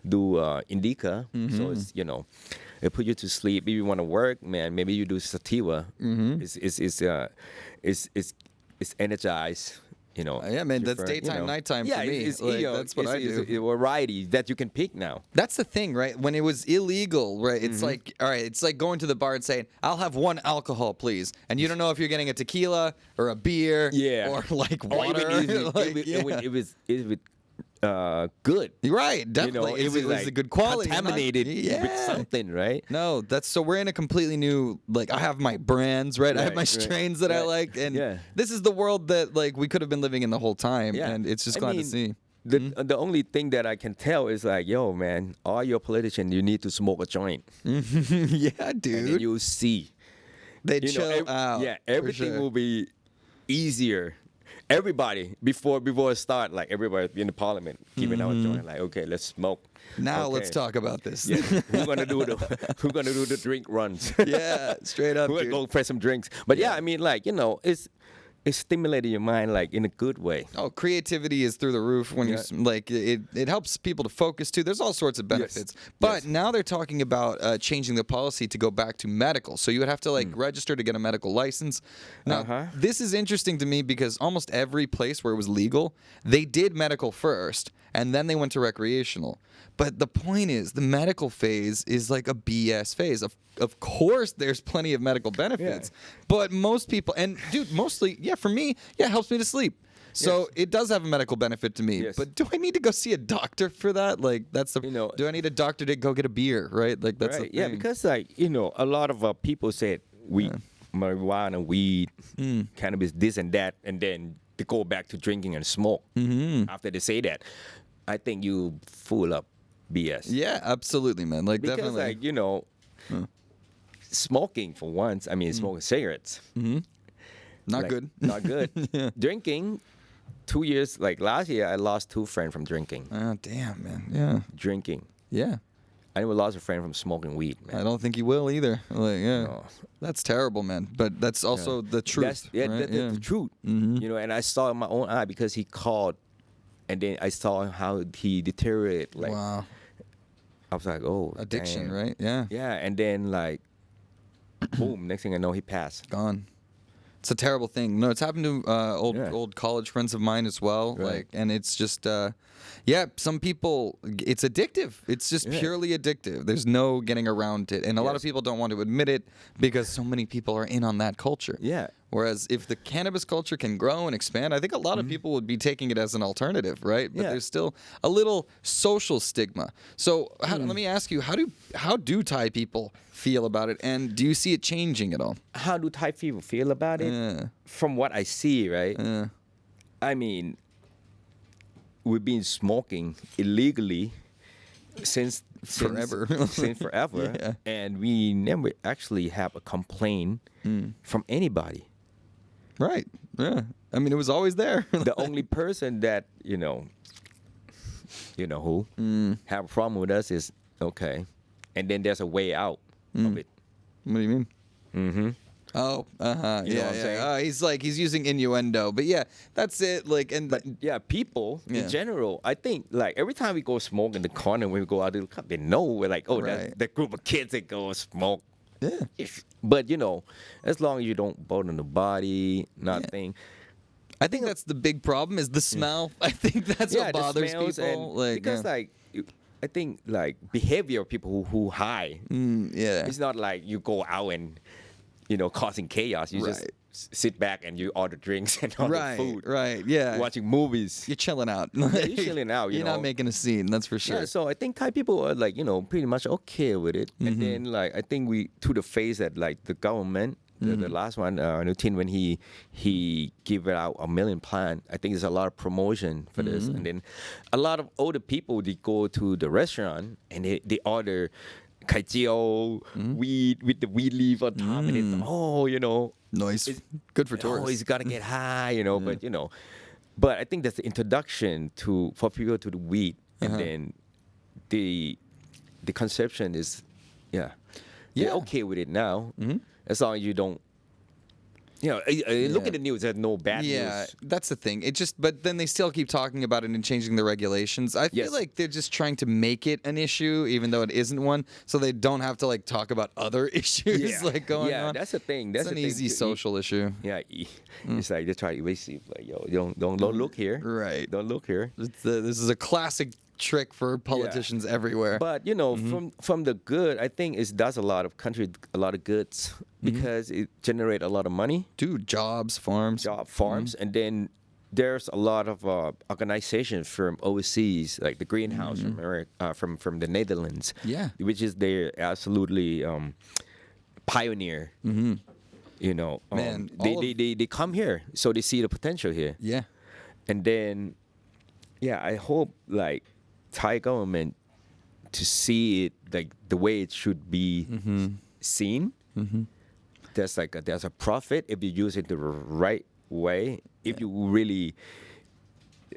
do indica. So it's it put you to sleep. If you want to work, man, maybe you do sativa. It's energized. You know, Yeah, man, that's different, daytime, nighttime yeah, for me. It's, Like, that's what I do. It's a variety that you can pick now. That's the thing, right? When it was illegal, right? It's like, all right, it's like going to the bar and saying, "I'll have one alcohol, please," and you don't know if you're getting a tequila or a beer, Yeah. or like Or water. it was good. You're right, definitely. It was like a good quality, contaminated yeah. with something, right? No, that's so we're in a completely new, like, I have my brands, right? I have my Right, strains that I right. like, and Yeah. this is the world that like we could have been living in the whole time, Yeah. and it's just I glad to mean, see. The only thing that I can tell is like, yo, man, all your politicians, you need to smoke a joint, Yeah, and then dude. you'll see. They You know, chill out. Yeah, for everything sure. will be easier. Everybody before it start, like everybody in the parliament giving out a joint, like, okay, let's smoke. Now Okay. let's talk about this. Yeah, who's gonna do the drink runs? Yeah, straight up, Who gonna dude. go press some drinks? But yeah, I mean, like, it's stimulating your mind, like, in a good way. Oh, creativity is through the roof when Yeah. like it helps people to focus too. There's all sorts of benefits. But Yes. now they're talking about changing the policy to go back to medical. So you would have to like register to get a medical license. Now, Uh-huh. this is interesting to me because almost every place where it was legal, they did medical first and then they went to recreational. But the point is, the medical phase is like a BS phase. Of course, there's plenty of medical benefits, but most people, and dude, mostly, yeah, for me, yeah, it helps me to sleep. So Yes. it does have a medical benefit to me. Yes. But do I need to go see a doctor for that? Like, that's the, You know- do I need a doctor to go get a beer, right? Like, that's Right. the Yeah, thing. because like a lot of people said marijuana, weed, cannabis, this and that, and then they go back to drinking and smoke. After they say that, I think you full up BS. Yeah, absolutely, man. Like, Because definitely. like smoking for once. I mean, smoking cigarettes. Not like, good. Not good. Drinking. 2 years, like last year, I lost 2 friends from drinking. Oh, damn, man. Yeah. Drinking. Yeah. I never lost a friend from smoking weed, man. I don't think you will either. Like, yeah. No. That's terrible, man. But that's also the truth. That's right? that's the truth. And I saw it in my own eye because he called, and then I saw how he deteriorated. Like, Wow. I was like, oh, Addiction, damn. right? Yeah. Yeah, and then like, boom. Next thing I know, he passed. Gone. It's a terrible thing. No, it's happened to Yeah. old college friends of mine as well. Right. Like, and it's just, yeah, some people, it's addictive. It's just Yeah. purely addictive. There's no getting around it, and a lot of Yes. people don't want to admit it because so many people are in on that culture. Yeah. Whereas if the cannabis culture can grow and expand, I think a lot of people would be taking it as an alternative, right? But Yeah. there's still a little social stigma. So let me ask you, how do Thai people feel about it, and do you see it changing at all? How do Thai people feel about it? Yeah. From what I see, right? Yeah. I mean, we've been smoking illegally since Forever. since forever, Yeah. and we never actually have a complaint from anybody. Right. Yeah. I mean, it was always there. The only person that who have a problem with us is okay, and then there's a way out of it. What do you mean? Mm-hmm. Oh, You know yeah, what I'm yeah. saying? He's using innuendo, but yeah, that's it. Like, and But yeah, people Yeah. in general, I think like every time we go smoke in the corner when we go out to the club, they know we're like, oh, that's Right. that group of kids that go smoke. yeah, But as long as you don't burn on the body, nothing. I think that's the big problem is the smell. I think that's what the bothers smells people. and- Like, because I think like behavior of people who high. yeah, It's not like you go out and causing chaos. You just Right. sit back and you order drinks and order right, food, right, yeah. watching movies. You're chilling out. you're chilling out, you You're know. not making a scene. That's for sure. Yeah, so I think Thai people are like, pretty much okay with it. Mm-hmm. And then like I think we to the phase that like the government, the last one, Nutin, when he gave out 1 million plant, I think there's a lot of promotion for this. Mm-hmm. And then a lot of older people, they go to the restaurant and they order Petchio, weed with the weed leaf on top, and it's Noise. Good for oh, tourists. he's gotta get high, but I think that's the introduction for people to the weed, and then the conception is, they're Yeah. okay with it now, as long as you don't look at the news. There's no bad news. That's the thing. But then they still keep talking about it and changing the regulations. I feel like they're just trying to make it an issue, even though it isn't one, so they don't have to like talk about other issues going on. Yeah, that's the thing. That's an easy social issue. Yeah, it's like they try to evasive. Like, yo, don't look here. Right. Don't look here. This is a classic trick for politicians everywhere. But from the good, I think it does a lot of goods because it generate a lot of money. Dude, jobs, farms, and then there's a lot of organizations from overseas, like the Greenhouse from America, from the Netherlands. Yeah, which is they're absolutely pioneer. Man, they come here, so they see the potential here. Yeah, and then I hope like Thai government to see it like the way it should be seen. There's a profit if you use it the right way. If you really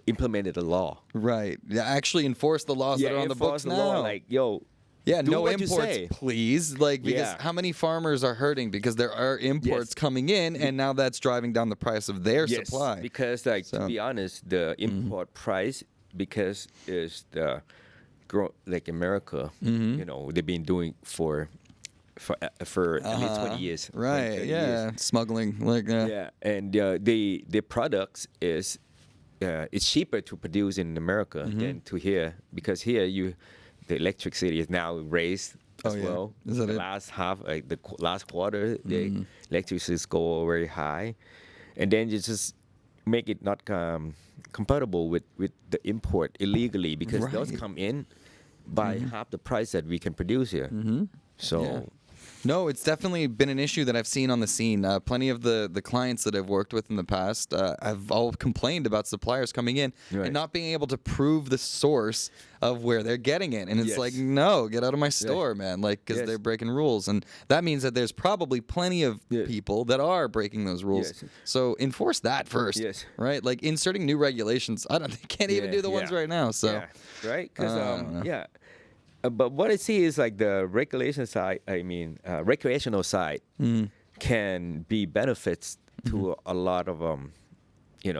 implemented the law, right? Yeah, actually enforce the laws that are on the books now. Law, like do no what imports, you say. please. Like because how many farmers are hurting because there are imports coming in, and now that's driving down the price of their supply. Because to be honest, the import price. Because it's like America, they've been doing for at least 20 years. Right, 20 yeah. years. Smuggling. And the products is it's cheaper to produce in America than to here. Because here the electricity is now raised as well. Is that the last last quarter, the electricity go very high. And then you just make it not compatible with the import illegally because those come in by half the price that we can produce here. So No, it's definitely been an issue that I've seen on the scene. Plenty of the clients that I've worked with in the past have all complained about suppliers coming in and not being able to prove the source of where they're getting it. And it's like, no, get out of my store, man, like because they're breaking rules. And that means that there's probably plenty of people that are breaking those rules. So enforce that first, right? Like inserting new regulations. They can't even do the ones right now. So right, because but what I see is like the regulation side. I mean, recreational side can be benefits to a lot of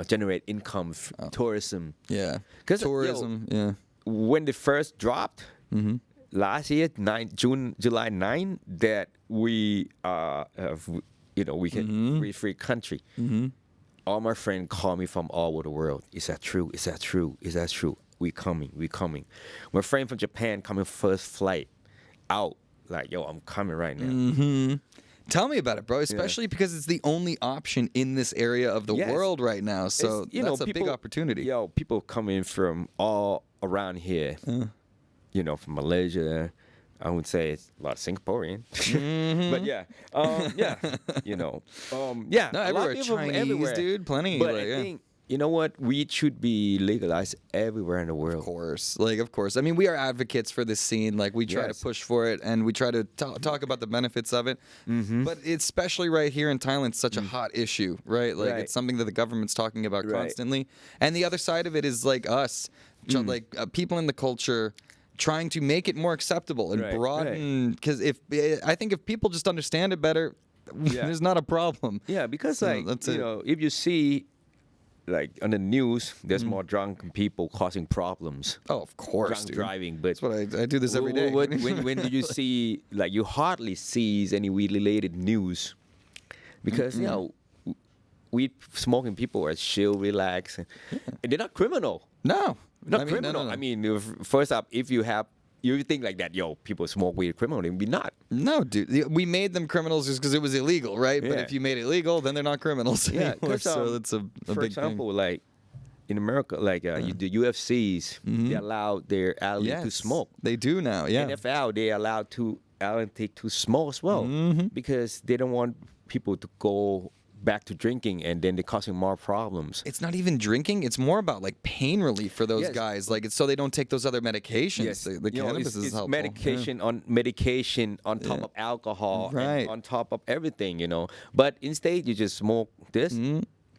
generate income, tourism. Yeah, because tourism. When they first dropped last year, July 9, that we we can free country. All my friends call me from all over the world. Is that true? Is that true? Is that true? We coming. My friend from Japan coming first flight out. Like, yo, I'm coming right now. Tell me about it, bro. Especially because it's the only option in this area of the world right now. So that's a big opportunity. Yo, people coming from all around here. From Malaysia. I would say it's a lot of Singaporean, but everywhere, Chinese, dude, plenty. But I think you know what, weed should be legalized everywhere in the world. Of course. I mean, we are advocates for this scene. Like we try to push for it, and we try to talk about the benefits of it. But especially right here in Thailand, it's such a hot issue, right? Like it's something that the government's talking about constantly. And the other side of it is like us, like people in the culture. Trying to make it more acceptable and broaden, because if people just understand it better, there's not a problem. Yeah, because if you see, like on the news, there's more drunk people causing problems. Oh, of course, drunk driving. But that's what I do this every day. When do you see, like, you hardly see any weed-related news, because weed smoking people are chill, relax, and they're not criminal. No. Not criminal. No. I mean, first up, if you think like that, people smoke weed criminal, then be not. No, dude. We made them criminals just because it was illegal, right? But if you made it legal, then they're not criminals anymore. So that's a big thing. For example, like in America, like the UFCs, they allow their athletes to smoke. They do now, NFL, they allow athletes to smoke as well because they don't want people to go back to drinking, and then they're causing more problems. It's not even drinking. It's more about like pain relief for those guys. Like it's so they don't take those other medications. The cannabis is helpful. Medication on top of alcohol, and on top of everything. But instead, you just smoke this,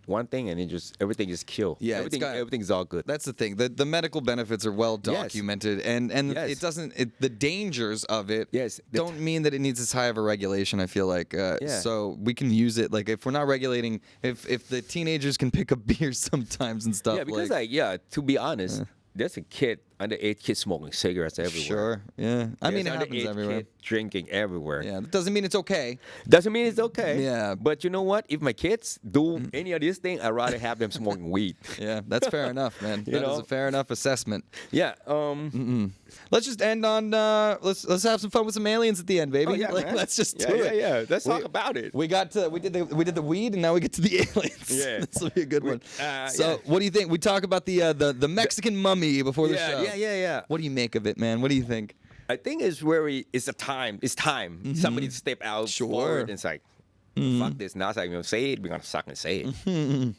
one thing and everything just kill. Yeah, everything's all good. That's the thing. The medical benefits are well documented, and Yes. it doesn't. The dangers of it Yes. don't mean that it needs as high of a regulation. I feel like so we can use it. Like if we're not regulating, if the teenagers can pick up beer sometimes and stuff. Yeah, because to be honest, there's a kid underage kid smoking cigarettes everywhere. Sure. Yeah. I mean, it There's happens underage everywhere. kid drinking everywhere. Yeah. That doesn't mean it's okay. Doesn't mean it's okay. Yeah. But you know what? If my kids do any of these things, I'd rather have them smoking weed. Yeah. That's fair enough, man. That is know? a fair enough assessment. Yeah. Let's just end on let's have some fun with some aliens at the end, baby. Oh, yeah, Like, man. let's just Yeah, do yeah, it. yeah. Let's talk about it. We did the weed, and now we get to the aliens. Yeah. This will be a good one. So, yeah. what do you think? We talk about the Mexican mummy before the show. Yeah. What do you make of it, man? What do you think? I think it's time. It's time. Somebody step out forward and it's like, fuck this. Now it's like, we're going to say it. We're going to suck and say it.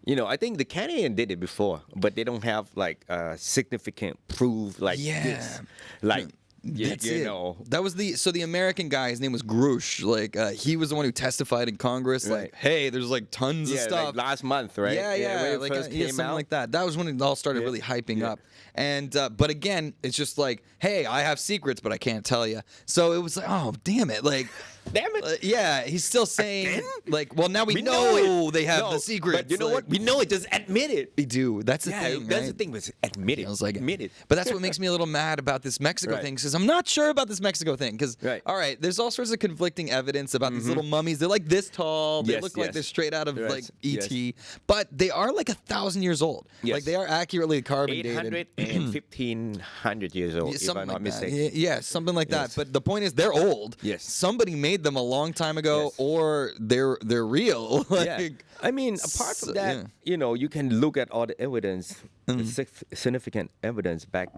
You know, I think the Canadian did it before, but they don't have like significant proof like this. Like, That's you it. know. That was the American guy. His name was Grush. Like he was the one who testified in Congress. Right. Like, hey, there's like tons of Yeah, stuff. like last month, right? Yeah, when it like first came something out. like that. That was when it all started really hyping up. And but again, it's just like, hey, I have secrets, but I can't tell you. So it was like, oh, damn it, like. Damn it. Yeah, he's still saying Again? like, well, now we know know it. they have No, the secrets. But you know like, what? We know it. Just admit it. They do. That's the thing. that's right? the thing. Was admit it. I was like, admit it. But that's what makes me a little mad about this Mexico Right. thing, because I'm not sure about this Mexico thing. Because, Right. all right, there's all sorts of conflicting evidence about these little mummies. They're like this tall. They Yes, look like yes. they're straight out of Yes, like yes. ET. But they are like 1,000 years old. Yes. Like they are accurately carbon 800 dated. and 1,500 years old, if Something I'm not like mistaken. that. Yeah, something like Yes. that. But the point is, they're old. Yes. Somebody made them a long time ago, Yes. or they're real. Like, Yeah. I mean, apart So, from that, yeah. you know, you can look at all the evidence, the significant evidence back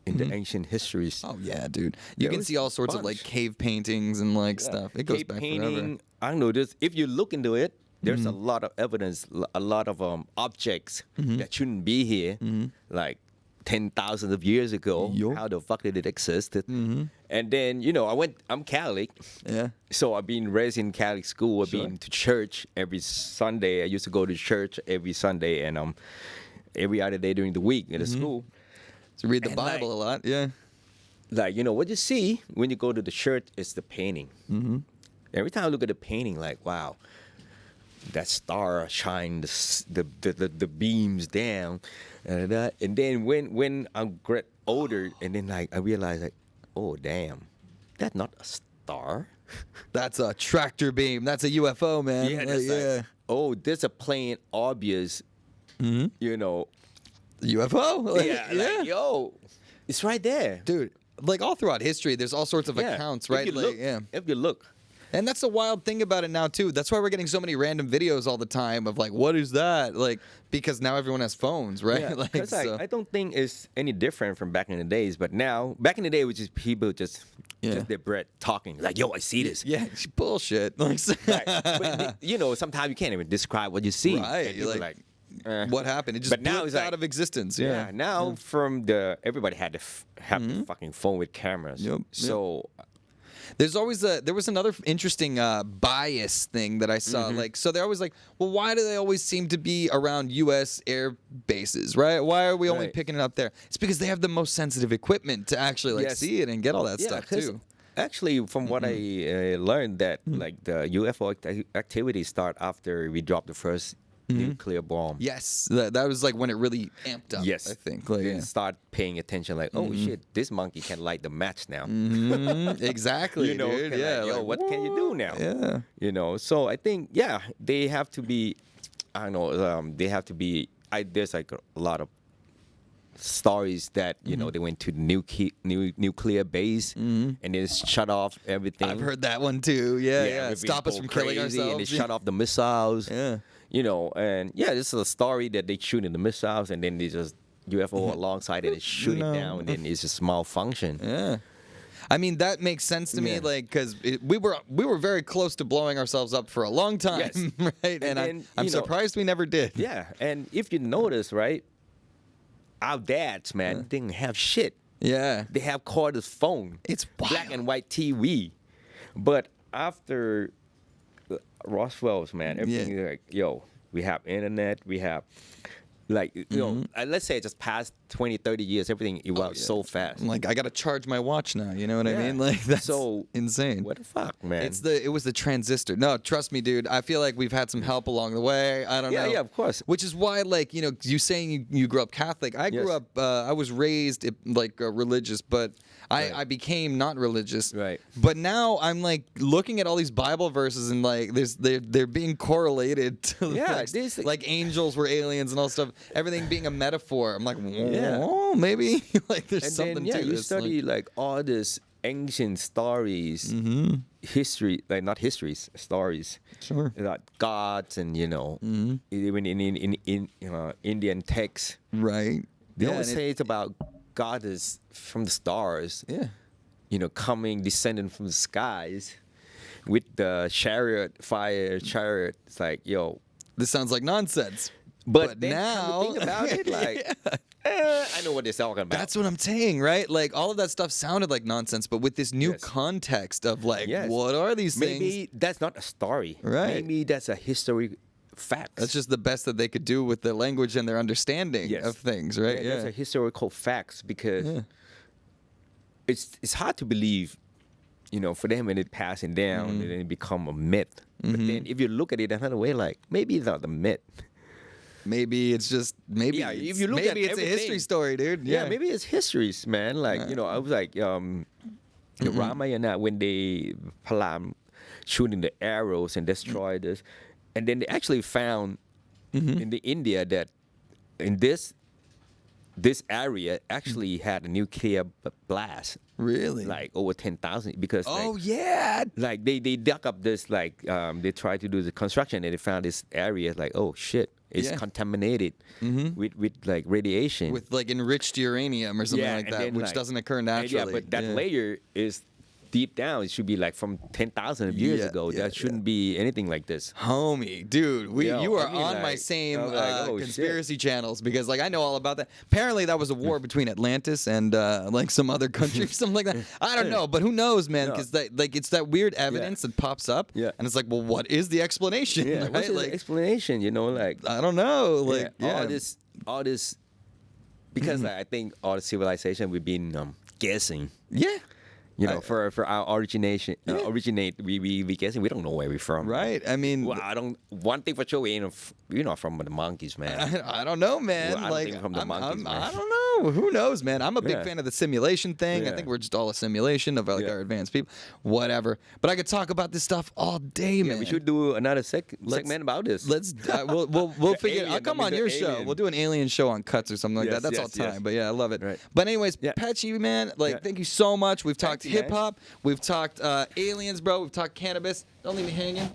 in the ancient histories. Oh yeah, dude. You There can was see all sorts of like bunch. cave paintings and like stuff. It goes Cave back painting, forever. I don't know. If you look into it, there's a lot of evidence, a lot of objects that shouldn't be here, like 10,000 of years ago. Yup. How the fuck did it exist? And then, you know, I'm Catholic. Yeah. So I've been raised in Catholic school. I've been to church every Sunday. I used to go to church every Sunday and every other day during the week in the school. So read the And, Bible like- a lot. Yeah. Like, you know, what you see when you go to the church is the painting. Every time I look at the painting, like, wow, that star shines the beams down. And then when I get older, and then like I realize like, oh damn, that's not a star. That's a tractor beam. That's a UFO, man. Yeah, Like, that's like, oh, there's a plain obvious, you know. UFO. Like, Like, yo, it's right there. Dude, like all throughout history, there's all sorts of Yeah. accounts, If right? you Like, look, yeah. if you look. And that's the wild thing about it now too. That's why we're getting so many random videos all the time of like, what is that? Like, because now everyone has phones, right? Yeah, like, 'cause, so- I don't think it's any different from back in the days. But now, back in the day, it was just people just their bread talking. Like, yo, I see this. yeah, it's bullshit. Like, Right. But, you know, sometimes you can't even describe what you see. Right, And people like, eh. what happened? It just But now blipped it's like- out of existence. Yeah. Yeah. Now from everybody had to have the fucking phone with cameras. Yep, yep. So There was another interesting bias thing that I saw. Like, so they're always like, well, why do they always seem to be around U.S. air bases, right? Why are we only Right. picking it up there? It's because they have the most sensitive equipment to actually like Yes. see it and get all that stuff 'cause too. Actually, from what I learned, that like the UFO activity start after we dropped the first nuclear bomb. Yes, that was like when it really amped up. Yes, I think. Like, Then yeah. start paying attention. Like, oh shit, this monkey can light the match now. Exactly, You know, dude. can, Yeah, like, yo, like, what can you do now? Yeah. You know, so I think they have to be. I don't know. They have to be. There's like a lot of stories that you know they went to the nuclear base and then shut off everything. I've heard that one too. Yeah. we've been Stop us go from killing crazy, ourselves. and they shut off the missiles. Yeah. You know, and this is a story that they shoot in the missiles and then they just UFO alongside it and shoot it down and then it's just malfunction. Yeah. I mean, that makes sense to me, Yeah. like, because we were very close to blowing ourselves up for a long time, Yes. right? And then, I'm you know- surprised we never did. Yeah, and if you notice, right, our dads, man, didn't have shit. Yeah. They have cordless phone. It's black wild. and white TV. But after Roswell's, man, everything is like, yo, we have internet, we have like you know, let's say just past 20, 30 years, everything evolved so fast. I'm like, I gotta charge my watch now. You know what I Yeah. mean? Like that's So, insane. What the fuck, man? It was the transistor. No, trust me, dude. I feel like we've had some help along the way. I don't know. Yeah, of course. Which is why, like, you know, you saying you grew up Catholic. I grew Yes. up. I was raised like religious, but I became not religious. Right. But now I'm like looking at all these Bible verses and like they're being correlated to like angels were aliens and all stuff. Everything being a metaphor. I'm like, whoa, maybe like there's and something then, to you this. study like all this ancient stories, history, like not histories, stories. Sure. About gods and you know, even in Indian texts, Right. they Yeah, always and say it's about goddess from the stars. Yeah. You know, descending from the skies with the fire chariot. It's like, yo. This sounds like nonsense. But then now, come to think about it, like, I know what they're talking about. that's what I'm saying, right? Like all of that stuff sounded like nonsense, but with this new Yes. context of like, Yes. what are these Maybe things? that's not a story. Right. Maybe that's a history fact. That's just the best that they could do with their language and their understanding Yes. of things, right? Yeah, those are historical facts because it's hard to believe, you know, for them when it passing down and then it become a myth. But then if you look at it another way, like maybe it's not a myth. Maybe it's just Yeah, if you look at maybe it's a history everything. story, dude. Yeah, maybe it's histories, man. Like, you know, I was like, the Ramayana, when they Palam shooting the arrows and destroy this. And then they actually found in the India that in this area actually had a nuclear blast. Really? Like over 10,000 because yeah. like they dug up this like they tried to do the construction and they found this area like, oh shit, it's Yeah. contaminated with like radiation. With like enriched uranium or something like and that, then, which like- doesn't occur and naturally. Yeah, but that Yeah. layer is deep down. It should be like from 10,000 years Yeah, ago. yeah, That shouldn't be anything like this. Homie, dude, Yo, you are I mean, on my like, same I was like, oh, conspiracy channels because, like, I know all about that. Apparently, that was a war between Atlantis and like some other country, something like that. I don't know, but who knows, man? No. Because like it's that weird evidence that pops up, Yeah. and it's like, well, what is the explanation? Yeah, right? what's the Like, explanation? You know, like I don't know. Like, all this, because like, I think all the civilization we've been guessing. yeah. You know, for our originate, we guessing we don't know where we're from. Right. I mean, Well, one thing for sure, we're not from the monkeys, man. I don't know, man. Well, I don't like, think from the monkeys, man. I don't know. Who knows, man? I'm a big Yeah. fan of the simulation thing. I Yeah. think we're just all a simulation of like Yeah. our advanced people. Whatever. But I could talk about this stuff all day, man. We should do another segment about this. Let's we'll figure. alien, I'll come I mean, on the your show. alien. We'll do an alien show on Cutz or something like that. Yes, That's yes, all time. yes. But yeah, I love it. Right. But anyways, Yeah. Petchy, man, like Yeah. thank you so much. We've talked Thank you, man. hip hop. We've talked aliens, bro. We've talked cannabis. Don't leave me hanging.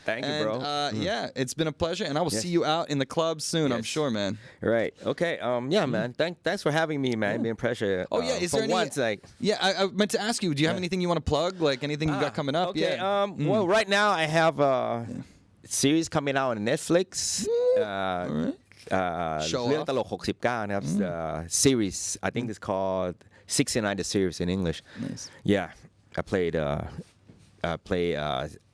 Thank you, And, bro. yeah, it's been a pleasure, and I will Yes. see you out in the club soon. I'm Yes. sure, man. Right. Okay. Yeah, man. Thanks for having me, man. It's been a pleasure. Oh yeah, is for there any? once, like. Yeah, I meant to ask you. Do you have anything you want to plug? Like anything you got coming up? Okay. Yeah. Well, right now I have a series coming out on Netflix. Show เรื่อง off. ตลก69นะครับ series I think it's called 69 the series in English. Nice. Yeah, I play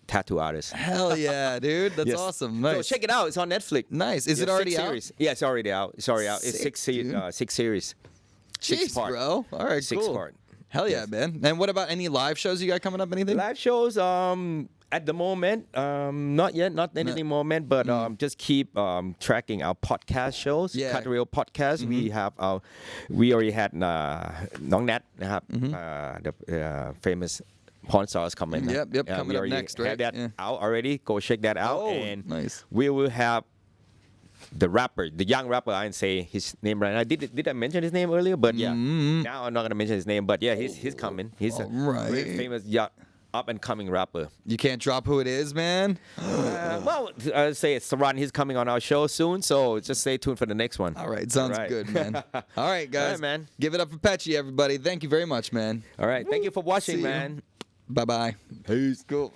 tattoo artist. Hell yeah, dude. That's Yes. awesome. So Nice. check it out. It's on Netflix. Nice. Is it Yeah, already 6 out? series. Yeah, it's already out. It's already out. It's Sick, dude. six series. Jeez, 6 part. bro. All right, Six cool. part. Hell yeah, Yes. man. And what about any live shows you got coming up? Anything? Live shows, at the moment, not yet, not anything moment, but just keep tracking our podcast shows. Yeah. Cutz Radio Podcast. We already had น้องแนทนะครับ the famous porn stars coming. Yep, coming we up already next, right? Have that Yeah. out already. Go check that out. Oh, and nice. we will have the rapper, the young rapper. I didn't say his name right now. Did I mention his name earlier? But yeah, now I'm not gonna mention his name. But yeah, he's coming. He's a Alright. very famous up and coming rapper. You can't drop who it is, man. Well, I'll say it's Saran. He's coming on our show soon, so just stay tuned for the next one. All right, sounds All right. good, man. All right, guys. All right, man. Give it up for Petchy, everybody. Thank you very much, man. All right, thank you for watching, See ya. man. Bye bye. Peace. Cool.